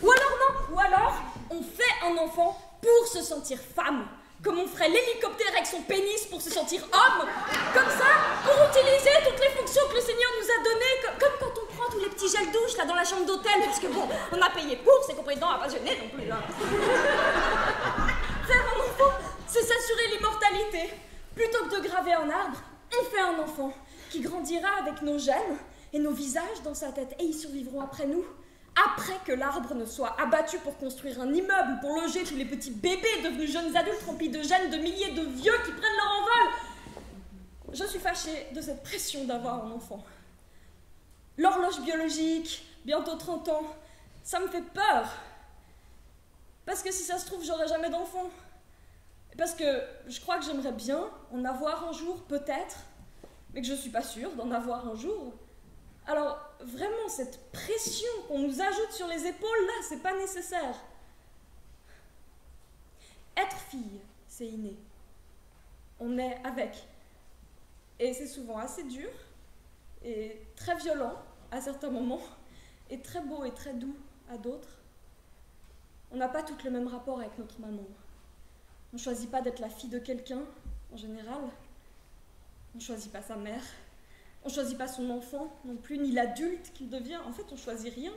Ou alors non, ou alors on fait un enfant pour se sentir femme, comme on ferait l'hélicoptère avec son pénis pour se sentir homme, comme ça, pour utiliser toutes les fonctions que le Seigneur nous a données, comme quand on prend tous les petits gels douche là dans la chambre d'hôtel, parce que bon, on a payé pour, c'est compétent à passionner non plus là. Faire un enfant, c'est s'assurer l'immortalité. Plutôt que de graver un arbre, on fait un enfant qui grandira avec nos gènes et nos visages dans sa tête, et ils survivront après nous. Après que l'arbre ne soit abattu pour construire un immeuble, pour loger tous les petits bébés devenus jeunes adultes remplis de gènes de milliers de vieux qui prennent leur envol. Je suis fâchée de cette pression d'avoir un enfant. L'horloge biologique, bientôt 30 ans, ça me fait peur. Parce que si ça se trouve, j'aurai jamais d'enfant. Parce que je crois que j'aimerais bien en avoir un jour, peut-être, mais que je suis pas sûre d'en avoir un jour. Alors, vraiment, cette pression qu'on nous ajoute sur les épaules, là, c'est pas nécessaire. Être fille, c'est inné. On est avec. Et c'est souvent assez dur, et très violent à certains moments, et très beau et très doux à d'autres. On n'a pas toutes le même rapport avec notre maman. On ne choisit pas d'être la fille de quelqu'un, en général. On ne choisit pas sa mère. On ne choisit pas son enfant non plus, ni l'adulte qu'il devient. En fait, on ne choisit rien.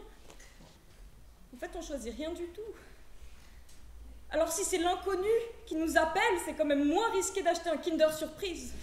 En fait, on ne choisit rien du tout. Alors si c'est l'inconnu qui nous appelle, c'est quand même moins risqué d'acheter un Kinder Surprise.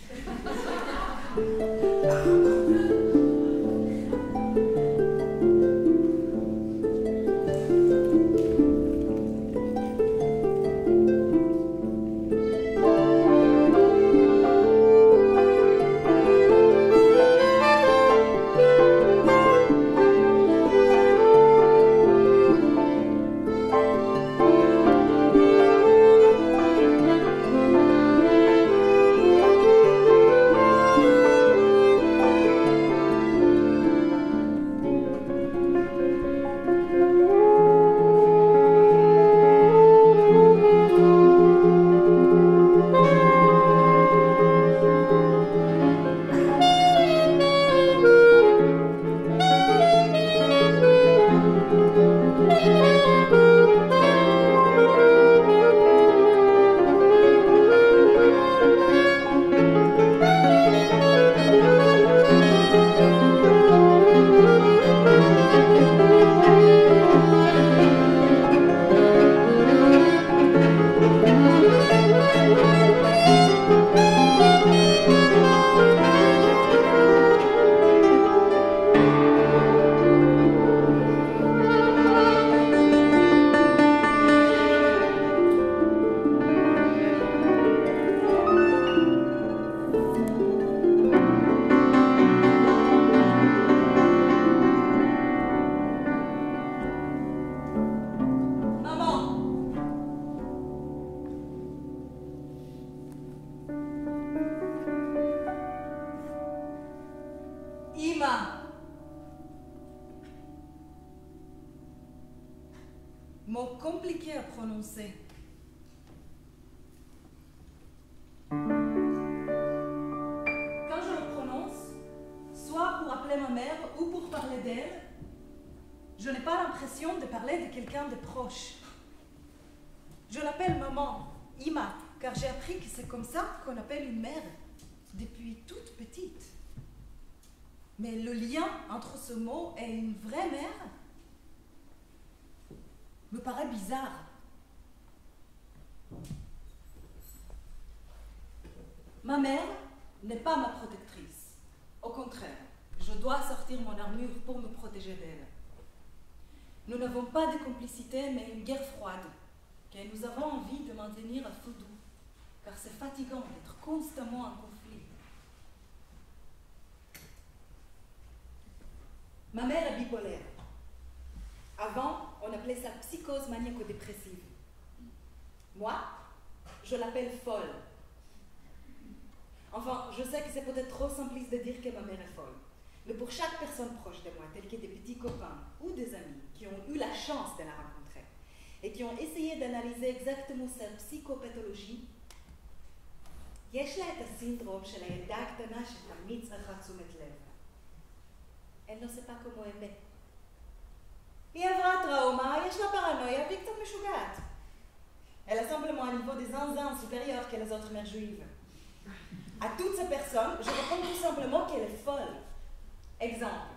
Mot compliqué à prononcer. Quand je le prononce, soit pour appeler ma mère ou pour parler d'elle, je n'ai pas l'impression de parler de quelqu'un de proche. Je l'appelle maman, Ima, car j'ai appris que c'est comme ça qu'on appelle une mère depuis toute petite. Mais le lien entre ce mot et une vraie mère me paraît bizarre. Ma mère n'est pas ma protectrice. Au contraire, je dois sortir mon armure pour me protéger d'elle. Nous n'avons pas de complicité, mais une guerre froide, que nous avons envie de maintenir à feu doux, car c'est fatigant d'être constamment en conflit. Ma mère est bipolaire. Avant, on appelait ça psychose maniaco-dépressive. Moi, je l'appelle folle. Enfin, je sais que c'est peut-être trop simpliste de dire que ma mère est folle. Mais pour chaque personne proche de moi, telle que des petits copains ou des amis qui ont eu la chance de la rencontrer et qui ont essayé d'analyser exactement sa psychopathologie, il יש לה את הסינדרום של הילדה הקטנה שתמיד צריכה תשומת לב. Elle ne sait pas comment aimer. היא עברה טראומה, יש לה פרנויה והיא קצת משוגעת. Elle a simplement un niveau des zinzins supérieur que les autres mères juives. À toutes ces personnes, je réponds tout simplement qu'elle est folle. Exemple.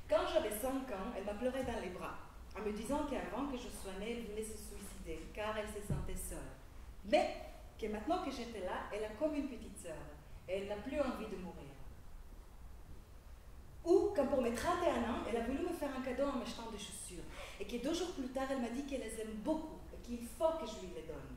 Quand j'avais 5 ans, elle m'a pleuré dans les bras, en me disant qu'avant que je sois née, elle voulait se suicider, car elle se sentait seule. Mais que maintenant que j'étais là, elle a comme une petite sœur, et elle n'a plus envie de mourir. Ou, quand pour mes 31 ans, elle a voulu me faire un cadeau en m'achetant des chaussures, et que 2 jours plus tard, elle m'a dit qu'elle les aime beaucoup, et qu'il faut que je lui les donne.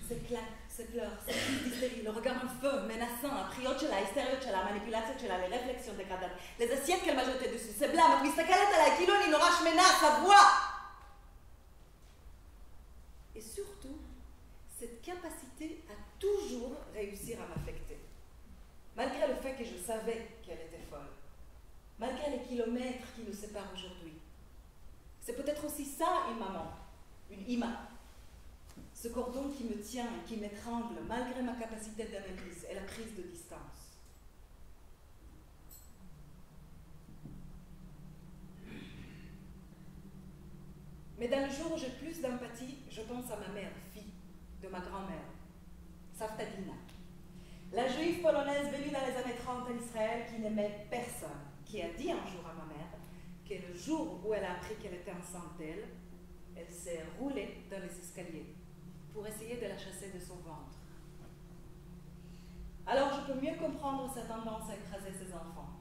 Ces pleurs, ces cris d'hystérie, le regard en feu, menaçant, הפחיות שלה, ההיסטריות שלה, המניפולציות שלה, les réflexions dégradantes, les assiettes qu'elle m'a jetées dessus, ces blâmes, את מסתכלת עליי כאילו אני נורא שמנה, sa voix. Et surtout, cette capacité à toujours réussir à m'affecter. Malgré le fait que je savais qu'elle était folle. Malgré les kilomètres qui nous séparent aujourd'hui. C'est peut-être aussi ça une maman, une ima. Ce cordon qui me tient et qui m'étrangle malgré ma capacité d'analyse et la prise de distance. Mais dans le jour où j'ai plus d'empathie, je pense à ma mère, fille de ma grand-mère, Savtadina. La juive polonaise venue dans les années 30 en Israël qui n'aimait personne, qui a dit un jour à ma mère que le jour où elle a appris qu'elle était enceinte d'elle, elle s'est roulée dans les escaliers pour essayer de la chasser de son ventre. Alors je peux mieux comprendre sa tendance à écraser ses enfants.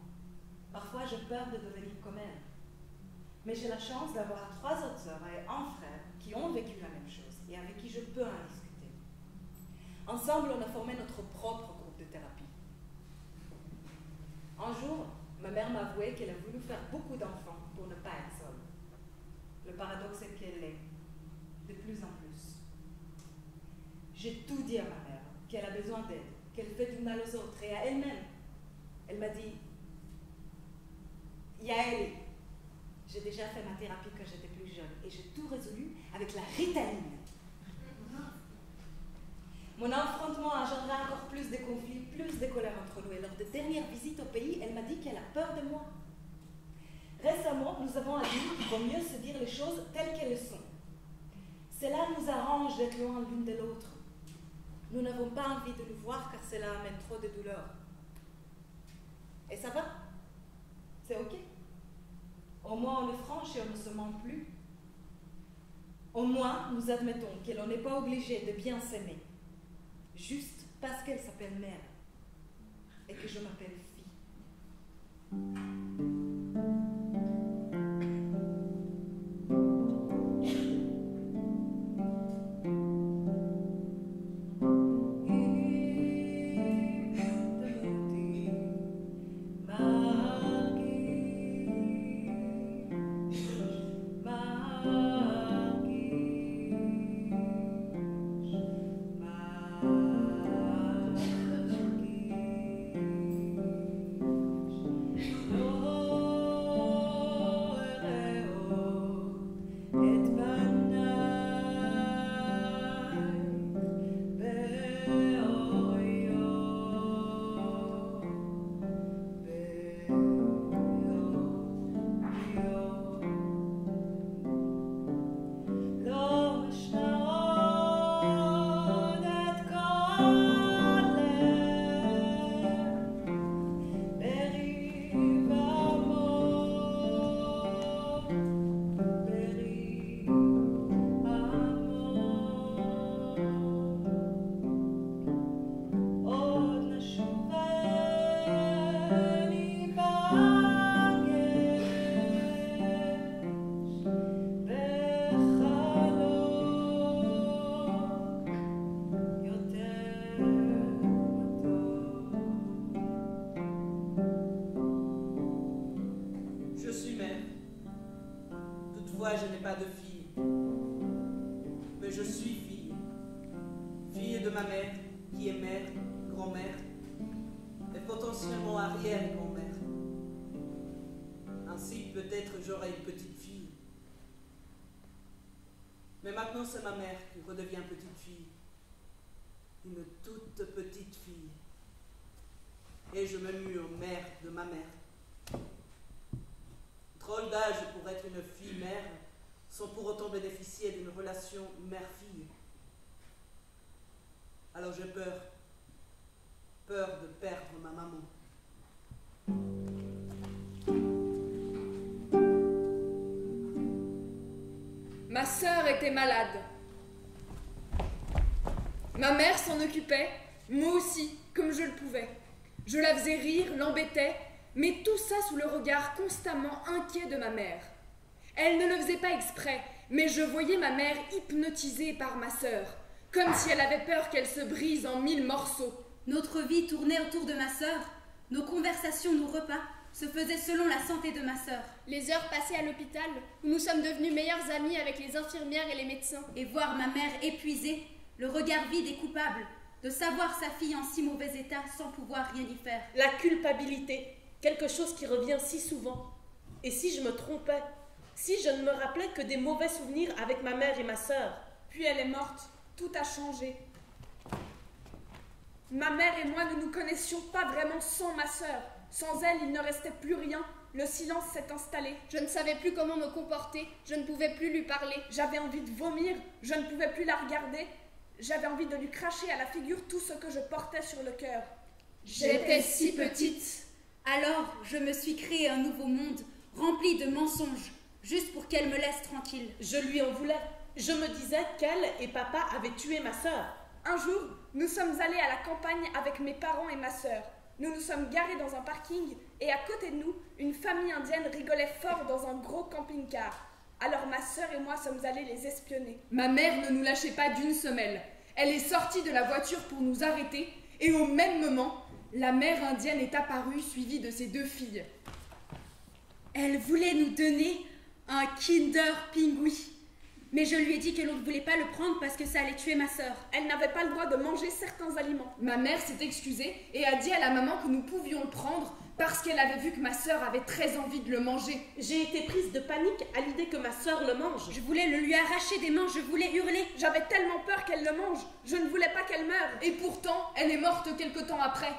Parfois j'ai peur de devenir comme elle. Mais j'ai la chance d'avoir 3 autres sœurs et un frère qui ont vécu la même chose et avec qui je peux en discuter. Ensemble, on a formé notre propre groupe de thérapie. Un jour, ma mère m'a avoué qu'elle a voulu faire beaucoup d'enfants pour ne pas être seule. Le paradoxe est qu'elle l'est, de plus en plus. J'ai tout dit à ma mère, qu'elle a besoin d'aide, qu'elle fait du mal aux autres et à elle-même. Elle m'a dit, Yaeli, j'ai déjà fait ma thérapie quand j'étais plus jeune et j'ai tout résolu avec la Ritaline. Mon affrontement a engendré encore plus de conflits, plus de colère entre nous et lors de dernières visites au pays, elle m'a dit qu'elle a peur de moi. Récemment, nous avons dit qu'il vaut mieux se dire les choses telles qu'elles sont. Cela nous arrange d'être loin l'une de l'autre. Nous n'avons pas envie de nous voir car cela amène trop de douleur. Et ça va? C'est ok? Au moins on est franche et on ne se ment plus. Au moins nous admettons que l'on n'est pas obligé de bien s'aimer, juste parce qu'elle s'appelle mère et que je m'appelle fille. Je n'ai pas de fille, mais je suis fille, fille de ma mère, qui est mère, grand-mère, et potentiellement arrière-grand-mère. Ainsi, peut-être j'aurai une petite fille. Mais maintenant, c'est ma mère qui redevient petite fille. Une toute petite fille. Et je me mue mère de ma mère. Drôle d'âge pour être une fille-mère, sans pour autant bénéficier d'une relation mère-fille. Alors j'ai peur. Peur de perdre ma maman. Ma sœur était malade. Ma mère s'en occupait, moi aussi, comme je le pouvais. Je la faisais rire, l'embêtais, mais tout ça sous le regard constamment inquiet de ma mère. Elle ne le faisait pas exprès, mais je voyais ma mère hypnotisée par ma sœur, comme si elle avait peur qu'elle se brise en 1000 morceaux. Notre vie tournait autour de ma sœur. Nos conversations, nos repas se faisaient selon la santé de ma sœur. Les heures passées à l'hôpital, où nous sommes devenus meilleurs amis avec les infirmières et les médecins. Et voir ma mère épuisée, le regard vide et coupable, de savoir sa fille en si mauvais état sans pouvoir rien y faire. La culpabilité, quelque chose qui revient si souvent. Et si je me trompais, si je ne me rappelais que des mauvais souvenirs avec ma mère et ma sœur. Puis elle est morte, tout a changé. Ma mère et moi ne nous connaissions pas vraiment sans ma sœur. Sans elle, il ne restait plus rien. Le silence s'est installé. Je ne savais plus comment me comporter, je ne pouvais plus lui parler. J'avais envie de vomir, je ne pouvais plus la regarder. J'avais envie de lui cracher à la figure tout ce que je portais sur le cœur. J'étais si petite. Alors, je me suis créé un nouveau monde, rempli de mensonges, juste pour qu'elle me laisse tranquille. Je lui en voulais. Je me disais qu'elle et papa avaient tué ma sœur. Un jour, nous sommes allés à la campagne avec mes parents et ma sœur. Nous nous sommes garés dans un parking et à côté de nous, une famille indienne rigolait fort dans un gros camping-car. Alors ma sœur et moi sommes allés les espionner. Ma mère ne nous lâchait pas d'une semelle. Elle est sortie de la voiture pour nous arrêter et au même moment, la mère indienne est apparue suivie de ses 2 filles. Elle voulait nous donner un Kinder Pingui. Mais je lui ai dit que l'on ne voulait pas le prendre parce que ça allait tuer ma sœur. Elle n'avait pas le droit de manger certains aliments. Ma mère s'est excusée et a dit à la maman que nous pouvions le prendre parce qu'elle avait vu que ma sœur avait très envie de le manger. J'ai été prise de panique à l'idée que ma sœur le mange. Je voulais le lui arracher des mains, je voulais hurler. J'avais tellement peur qu'elle le mange. Je ne voulais pas qu'elle meure. Et pourtant, elle est morte quelque temps après.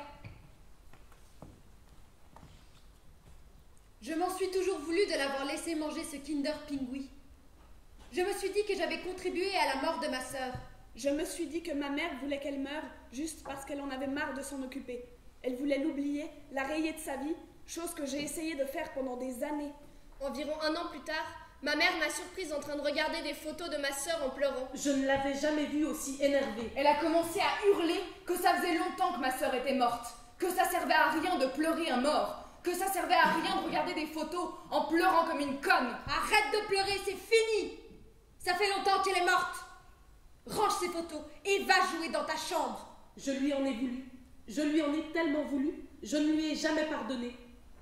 Je m'en suis toujours voulu de l'avoir laissé manger ce Kinder Pingui. Je me suis dit que j'avais contribué à la mort de ma sœur. Je me suis dit que ma mère voulait qu'elle meure juste parce qu'elle en avait marre de s'en occuper. Elle voulait l'oublier, la rayer de sa vie, chose que j'ai essayé de faire pendant des années. Environ 1 an plus tard, ma mère m'a surprise en train de regarder des photos de ma sœur en pleurant. Je ne l'avais jamais vue aussi énervée. Elle a commencé à hurler que ça faisait longtemps que ma sœur était morte, que ça servait à rien de pleurer un mort, que ça servait à rien de regarder des photos en pleurant comme une conne. Arrête de pleurer, c'est fini! Ça fait longtemps qu'elle est morte. Range ces photos et va jouer dans ta chambre. Je lui en ai voulu. Je lui en ai tellement voulu. Je ne lui ai jamais pardonné.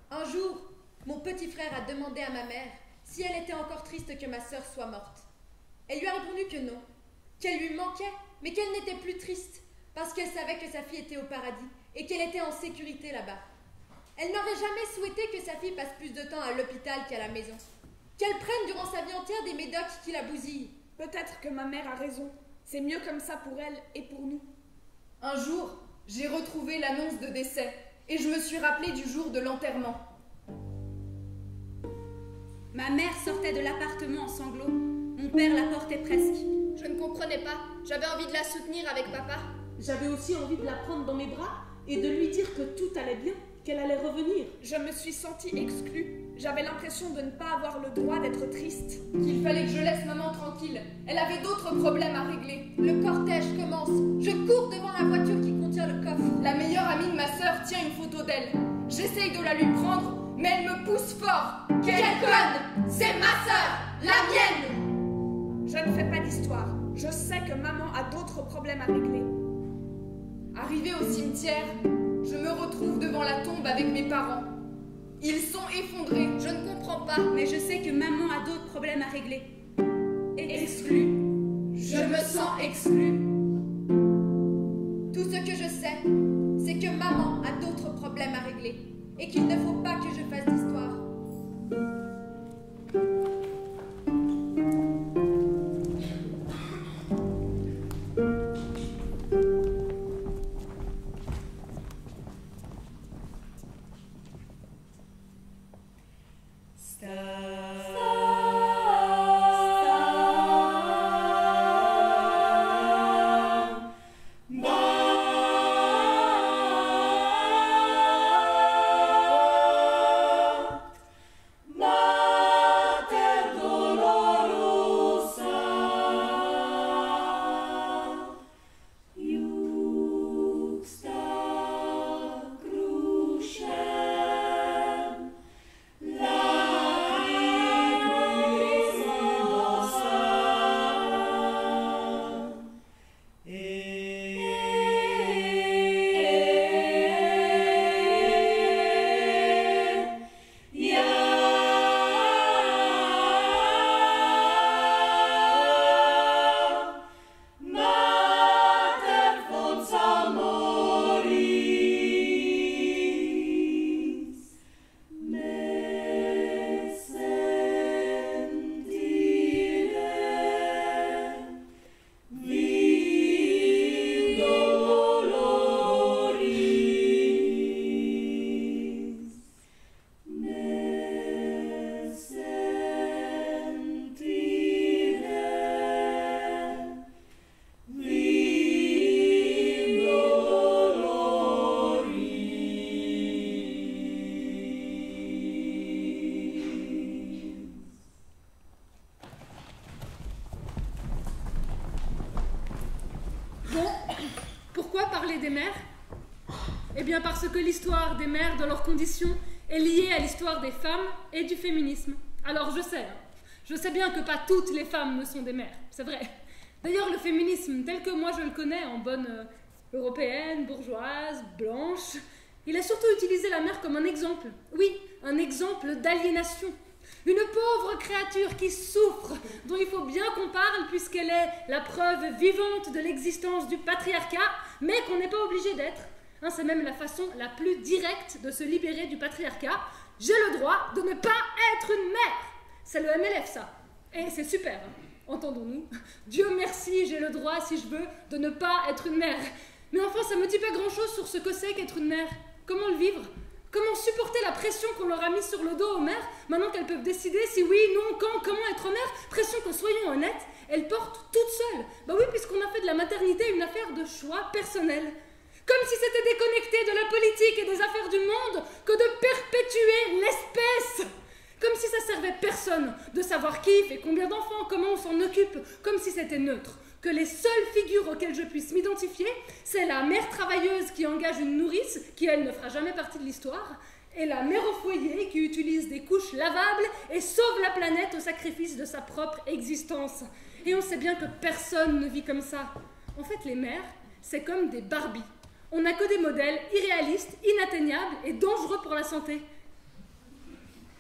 Un jour, mon petit frère a demandé à ma mère si elle était encore triste que ma sœur soit morte. Elle lui a répondu que non, qu'elle lui manquait, mais qu'elle n'était plus triste parce qu'elle savait que sa fille était au paradis et qu'elle était en sécurité là-bas. Elle n'aurait jamais souhaité que sa fille passe plus de temps à l'hôpital qu'à la maison. Qu'elle prenne durant sa vie entière des médocs qui la bousillent. Peut-être que ma mère a raison. C'est mieux comme ça pour elle et pour nous. Un jour, j'ai retrouvé l'annonce de décès et je me suis rappelé du jour de l'enterrement. Ma mère sortait de l'appartement en sanglots. Mon père la portait presque. Je ne comprenais pas. J'avais envie de la soutenir avec papa. J'avais aussi envie de la prendre dans mes bras et de lui dire que tout allait bien, qu'elle allait revenir. Je me suis sentie exclue. J'avais l'impression de ne pas avoir le droit d'être triste. Qu'il fallait que je laisse maman tranquille. Elle avait d'autres problèmes à régler. Le cortège commence. Je cours devant la voiture qui contient le coffre. La meilleure amie de ma sœur tient une photo d'elle. J'essaye de la lui prendre, mais elle me pousse fort. Quelle conne! C'est ma sœur! La mienne! Je ne fais pas d'histoire. Je sais que maman a d'autres problèmes à régler. Arrivée au cimetière, je me retrouve devant la tombe avec mes parents. Ils sont effondrés. Je ne comprends pas. Mais je sais que maman a d'autres problèmes à régler. Exclue. Je me sens exclue. Tout ce que je sais, c'est que maman a d'autres problèmes à régler et qu'il ne faut pas que je fasse d'histoire. Bon, pourquoi parler des mères? Eh bien parce que l'histoire des mères, de leurs conditions, est liée à l'histoire des femmes et du féminisme. Alors je sais bien que pas toutes les femmes ne sont des mères, c'est vrai. D'ailleurs, le féminisme, tel que moi je le connais en bonne européenne, bourgeoise, blanche, il a surtout utilisé la mère comme un exemple. Oui, un exemple d'aliénation. Une pauvre créature qui souffre, dont il faut bien qu'on parle puisqu'elle est la preuve vivante de l'existence du patriarcat, mais qu'on n'est pas obligé d'être. Hein, c'est même la façon la plus directe de se libérer du patriarcat. J'ai le droit de ne pas être une mère. C'est le MLF, ça. Et c'est super, hein. Entendons-nous. Dieu merci, j'ai le droit, si je veux, de ne pas être une mère. Mais enfin, ça me dit pas grand-chose sur ce que c'est qu'être une mère. Comment le vivre? Comment supporter la pression qu'on leur a mise sur le dos aux mères, maintenant qu'elles peuvent décider si oui, non, quand, comment être mère? Pression que, soyons honnêtes, elles portent toutes seules. Bah oui, puisqu'on a fait de la maternité une affaire de choix personnel. Comme si c'était déconnecté de la politique et des affaires du monde que de perpétuer l'espèce. Comme si ça servait personne de savoir qui fait combien d'enfants, comment on s'en occupe, comme si c'était neutre. Que les seules figures auxquelles je puisse m'identifier, c'est la mère travailleuse qui engage une nourrice, qui elle ne fera jamais partie de l'histoire, et la mère au foyer qui utilise des couches lavables et sauve la planète au sacrifice de sa propre existence. Et on sait bien que personne ne vit comme ça. En fait, les mères, c'est comme des Barbies. On n'a que des modèles irréalistes, inatteignables et dangereux pour la santé.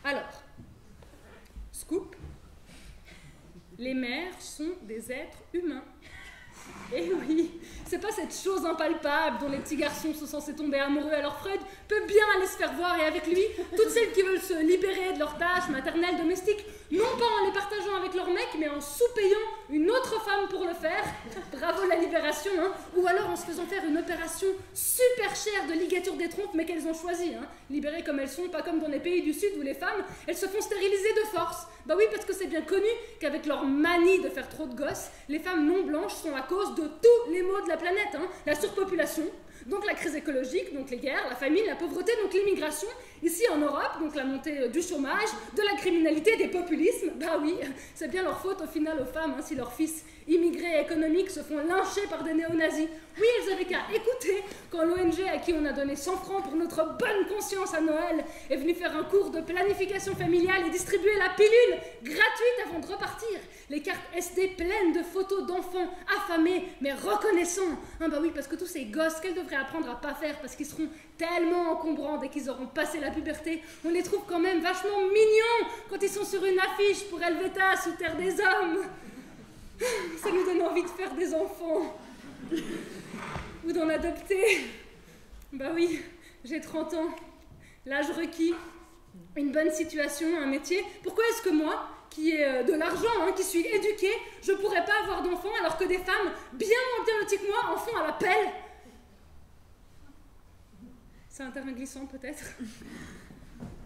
Alors, scoop, les mères sont des êtres humains. Et oui, c'est pas cette chose impalpable dont les petits garçons sont censés tomber amoureux. Alors Freud peut bien aller se faire voir, et avec lui, toutes celles qui veulent se libérer de leurs tâches maternelles, domestiques, non pas en les partageant avec leur mec, mais en sous-payant une autre femme pour le faire. Bravo la libération, hein. Ou alors en se faisant faire une opération super chère de ligature des trompes, mais qu'elles ont choisi, hein. Libérées comme elles sont, pas comme dans les pays du Sud où les femmes, elles se font stériliser de force. Bah oui, parce que c'est bien connu qu'avec leur manie de faire trop de gosses, les femmes non blanches sont à cause de tous les maux de la planète, hein. La surpopulation, donc la crise écologique, donc les guerres, la famine, la pauvreté, donc l'immigration, ici en Europe, donc la montée du chômage, de la criminalité, des populismes. Bah oui, c'est bien leur faute au final aux femmes, hein, si leurs fils immigrés économiques se font lyncher par des néo-nazis. Oui, elles avaient qu'à écouter quand l'ONG à qui on a donné 100 francs pour notre bonne conscience à Noël est venue faire un cours de planification familiale et distribuer la pilule gratuite avant de repartir. Les cartes SD pleines de photos d'enfants affamés mais reconnaissants. Hein, bah oui, parce que tous ces gosses qu'elles devraient apprendre à pas faire parce qu'ils seront tellement encombrants dès qu'ils auront passé la puberté, on les trouve quand même vachement mignons quand ils sont sur une affiche pour Helvetas ou Terre des Hommes. Ça nous donne envie de faire des enfants. Ou d'en adopter. Bah oui, j'ai 30 ans, l'âge requis, une bonne situation, un métier. Pourquoi est-ce que moi, qui ai de l'argent, hein, qui suis éduquée, je pourrais pas avoir d'enfants alors que des femmes bien moins bien loties que moi en font à la pelle? C'est un terme glissant peut-être.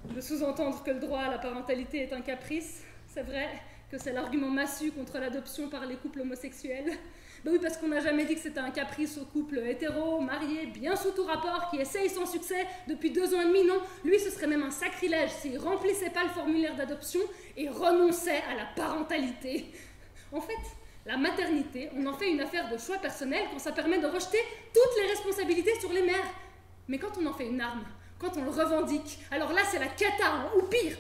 De sous-entendre que le droit à la parentalité est un caprice, c'est vrai que c'est l'argument massu contre l'adoption par les couples homosexuels. Ben oui, parce qu'on n'a jamais dit que c'était un caprice aux couples hétéros, mariés, bien sous tout rapport, qui essayent sans succès depuis 2 ans et demi, non. Lui, ce serait même un sacrilège s'il remplissait pas le formulaire d'adoption et renonçait à la parentalité. En fait, la maternité, on en fait une affaire de choix personnel quand ça permet de rejeter toutes les responsabilités sur les mères. Mais quand on en fait une arme, quand on le revendique, alors là c'est la cata, hein, ou pire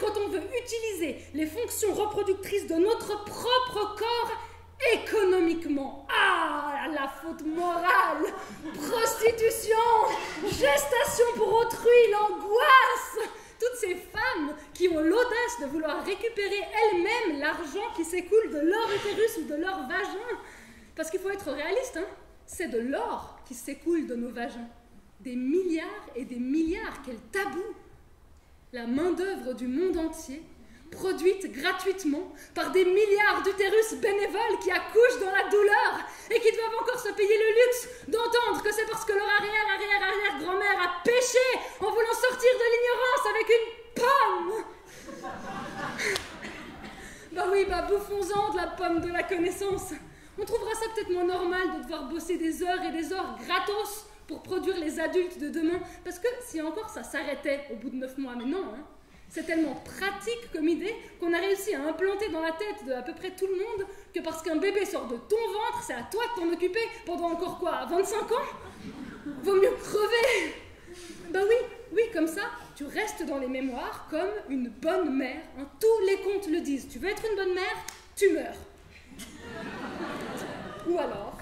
quand on veut utiliser les fonctions reproductrices de notre propre corps économiquement. Ah, la faute morale, prostitution, gestation pour autrui, l'angoisse. Toutes ces femmes qui ont l'audace de vouloir récupérer elles-mêmes l'argent qui s'écoule de leur utérus ou de leur vagin. Parce qu'il faut être réaliste, hein, c'est de l'or qui s'écoule de nos vagins. Des milliards et des milliards, quel tabou! La main-d'œuvre du monde entier, produite gratuitement par des milliards d'utérus bénévoles qui accouchent dans la douleur et qui doivent encore se payer le luxe d'entendre que c'est parce que leur arrière-arrière-arrière-grand-mère a péché en voulant sortir de l'ignorance avec une pomme. Bah oui, bah bouffons-en de la pomme de la connaissance. On trouvera ça peut-être moins normal de devoir bosser des heures et des heures gratos pour produire les adultes de demain, parce que si encore ça s'arrêtait au bout de 9 mois, mais non, hein. C'est tellement pratique comme idée qu'on a réussi à implanter dans la tête de à peu près tout le monde que parce qu'un bébé sort de ton ventre, c'est à toi de t'en occuper pendant encore quoi, 25 ans? Vaut mieux crever. Ben oui, comme ça, tu restes dans les mémoires comme une bonne mère. Hein. Tous les contes le disent. Tu veux être une bonne mère, tu meurs. Ou alors,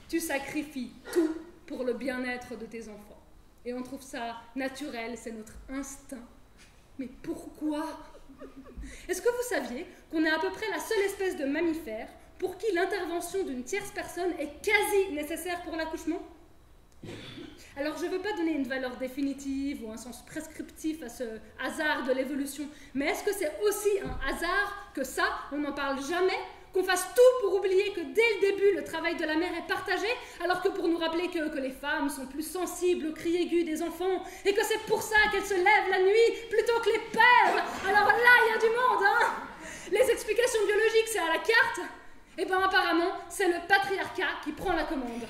tu sacrifies tout pour le bien-être de tes enfants. Et on trouve ça naturel, c'est notre instinct. Mais pourquoi? Est-ce que vous saviez qu'on est à peu près la seule espèce de mammifère pour qui l'intervention d'une tierce personne est quasi nécessaire pour l'accouchement? Alors, je ne veux pas donner une valeur définitive ou un sens prescriptif à ce hasard de l'évolution, mais est-ce que c'est aussi un hasard que ça, on n'en parle jamais, qu'on fasse tout pour oublier que dès le début, le travail de la mère est partagé, alors que pour nous rappeler que les femmes sont plus sensibles aux cris aigus des enfants, et que c'est pour ça qu'elles se lèvent la nuit plutôt que les pères? Alors là, il y a du monde, hein? Les explications biologiques, c'est à la carte? Eh bien, apparemment, c'est le patriarcat qui prend la commande.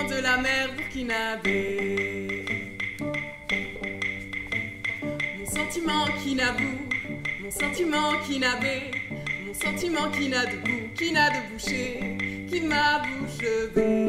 De la mer burkinabé. Mon sentiment qui n'a bout, mon sentiment qui n'a bé, mon sentiment qui n'a de goût, qui n'a de boucher, qui m'a bouche bée.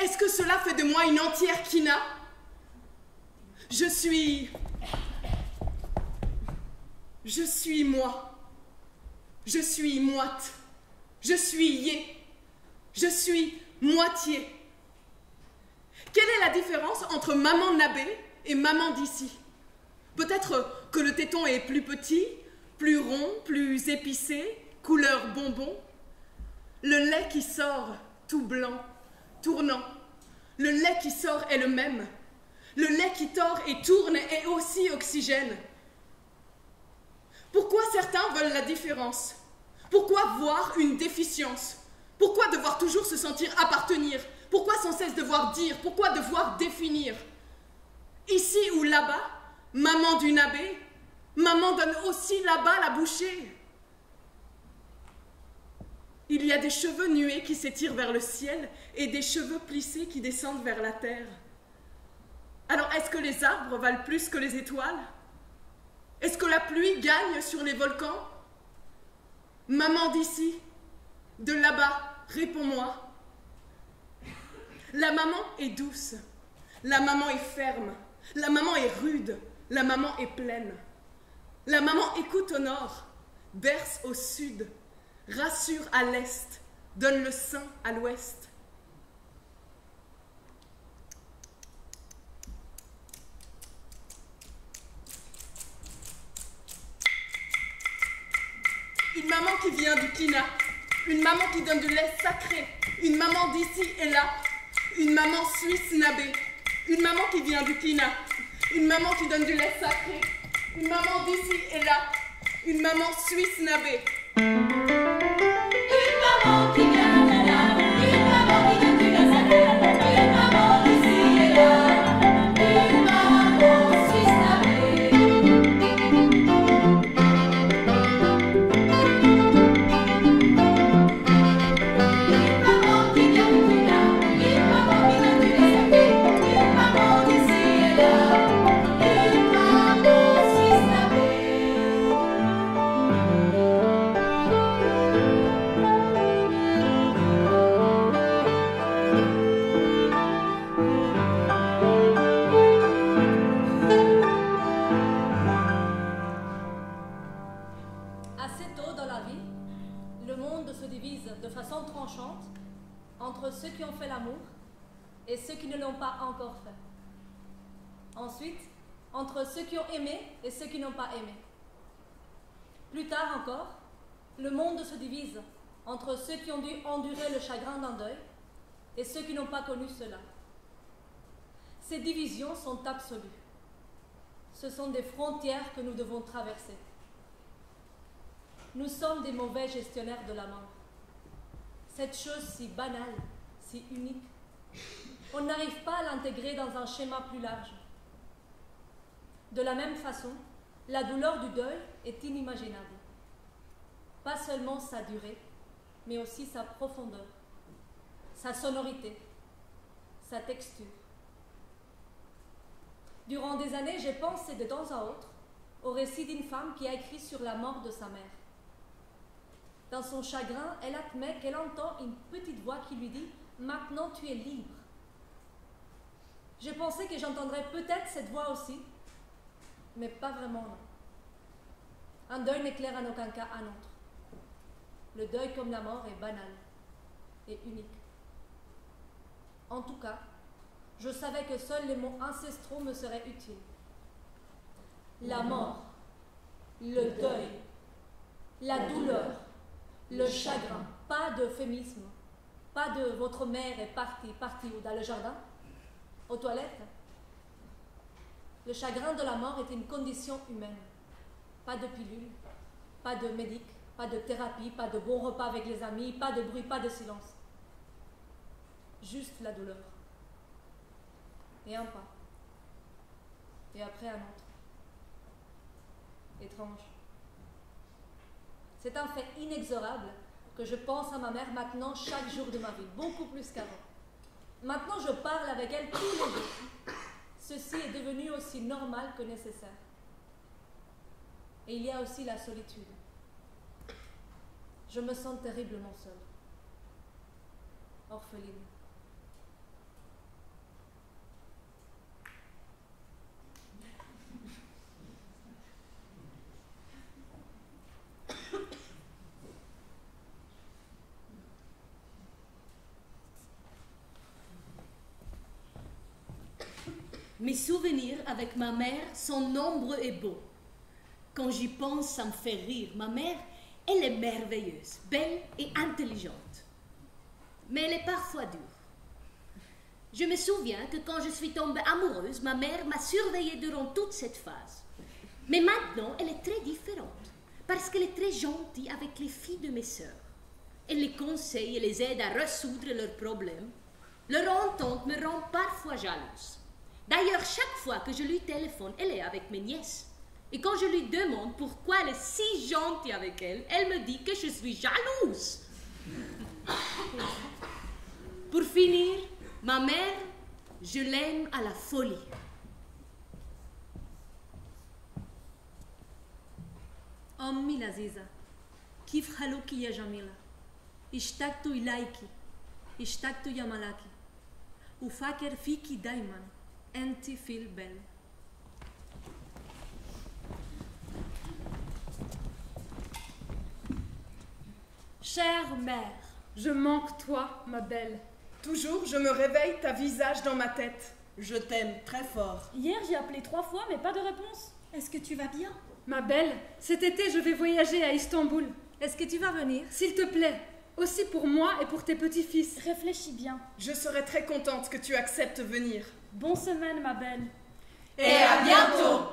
Est-ce que cela fait de moi une entière Kina? Je suis moi. Je suis moite. Je suis yé. Je suis moitié. Quelle est la différence entre maman Nabé et maman d'ici? Peut-être que le téton est plus petit, plus rond, plus épicé, couleur bonbon. Le lait qui sort, tout blanc, tournant. Le lait qui sort est le même. Le lait qui tord et tourne est aussi oxygène. Pourquoi certains veulent la différence? Pourquoi voir une déficience? Pourquoi devoir toujours se sentir appartenir? Pourquoi sans cesse devoir dire? Pourquoi devoir définir? Ici ou là-bas, maman du nabé, maman donne aussi là-bas la bouchée. Il y a des cheveux nués qui s'étirent vers le ciel et des cheveux plissés qui descendent vers la terre. Alors est-ce que les arbres valent plus que les étoiles? Est-ce que la pluie gagne sur les volcans? Maman d'ici, de là-bas, réponds-moi. La maman est douce, la maman est ferme, la maman est rude, la maman est pleine. La maman écoute au nord, berce au sud, rassure à l'est, donne le sein à l'ouest. Une maman qui vient du Kina, une maman qui donne du lait sacré, une maman d'ici et là, une maman suisse nabée, une maman qui vient du Kina, une maman qui donne du lait sacré, une maman d'ici et là, une maman suisse nabée. Une maman qui vient de là, une maman qui donne du lait sacré, une maman d'ici et là, une maman suisse nabée. Entre ceux qui ont fait l'amour et ceux qui ne l'ont pas encore fait. Ensuite, entre ceux qui ont aimé et ceux qui n'ont pas aimé. Plus tard encore, le monde se divise entre ceux qui ont dû endurer le chagrin d'un deuil et ceux qui n'ont pas connu cela. Ces divisions sont absolues. Ce sont des frontières que nous devons traverser. Nous sommes des mauvais gestionnaires de la mort. Cette chose si banale, si unique, on n'arrive pas à l'intégrer dans un schéma plus large. De la même façon, la douleur du deuil est inimaginable. Pas seulement sa durée, mais aussi sa profondeur, sa sonorité, sa texture. Durant des années, j'ai pensé de temps à autre au récit d'une femme qui a écrit sur la mort de sa mère. Dans son chagrin, elle admet qu'elle entend une petite voix qui lui dit « Maintenant tu es libre ». J'ai pensé que j'entendrais peut-être cette voix aussi, mais pas vraiment non. Un deuil n'éclaire en aucun cas un autre. Le deuil comme la mort est banal et unique. En tout cas, je savais que seuls les mots ancestraux me seraient utiles. La mort, le deuil, la douleur, le chagrin, pas d'euphémisme, pas de votre mère est partie où, dans le jardin, aux toilettes. Le chagrin de la mort est une condition humaine. Pas de pilule, pas de médic, pas de thérapie, pas de bon repas avec les amis, pas de bruit, pas de silence. Juste la douleur. Et un pas. Et après un autre. Étrange. C'est un fait inexorable que je pense à ma mère maintenant chaque jour de ma vie, beaucoup plus qu'avant. Maintenant, je parle avec elle tous les jours. Ceci est devenu aussi normal que nécessaire. Et il y a aussi la solitude. Je me sens terriblement seule. Orpheline. Mes souvenirs avec ma mère sont nombreux et beaux. Quand j'y pense, ça me fait rire. Ma mère, elle est merveilleuse, belle et intelligente. Mais elle est parfois dure. Je me souviens que quand je suis tombée amoureuse, ma mère m'a surveillée durant toute cette phase. Mais maintenant, elle est très différente, parce qu'elle est très gentille avec les filles de mes sœurs. Elle les conseille et les aide à résoudre leurs problèmes. Leur entente me rend parfois jalouse. D'ailleurs, chaque fois que je lui téléphone, elle est avec mes nièces. Et quand je lui demande pourquoi elle est si gentille avec elle, elle me dit que je suis jalouse. Pour finir, ma mère, je l'aime à la folie. أمي العزيزة كيف حالك يا جميلة؟ اشتقت إليك اشتقت يا ملاكي أفكر فيك دايما أنت في البال. Chère mère, je manque toi, ma belle. Toujours, je me réveille, ta visage dans ma tête. Je t'aime très fort. Hier, j'ai appelé 3 fois, mais pas de réponse. Est-ce que tu vas bien? Ma belle, cet été, je vais voyager à Istanbul. Est-ce que tu vas venir? S'il te plaît, aussi pour moi et pour tes petits-fils. Réfléchis bien. Je serai très contente que tu acceptes venir. Bonne semaine, ma belle. Et à bientôt!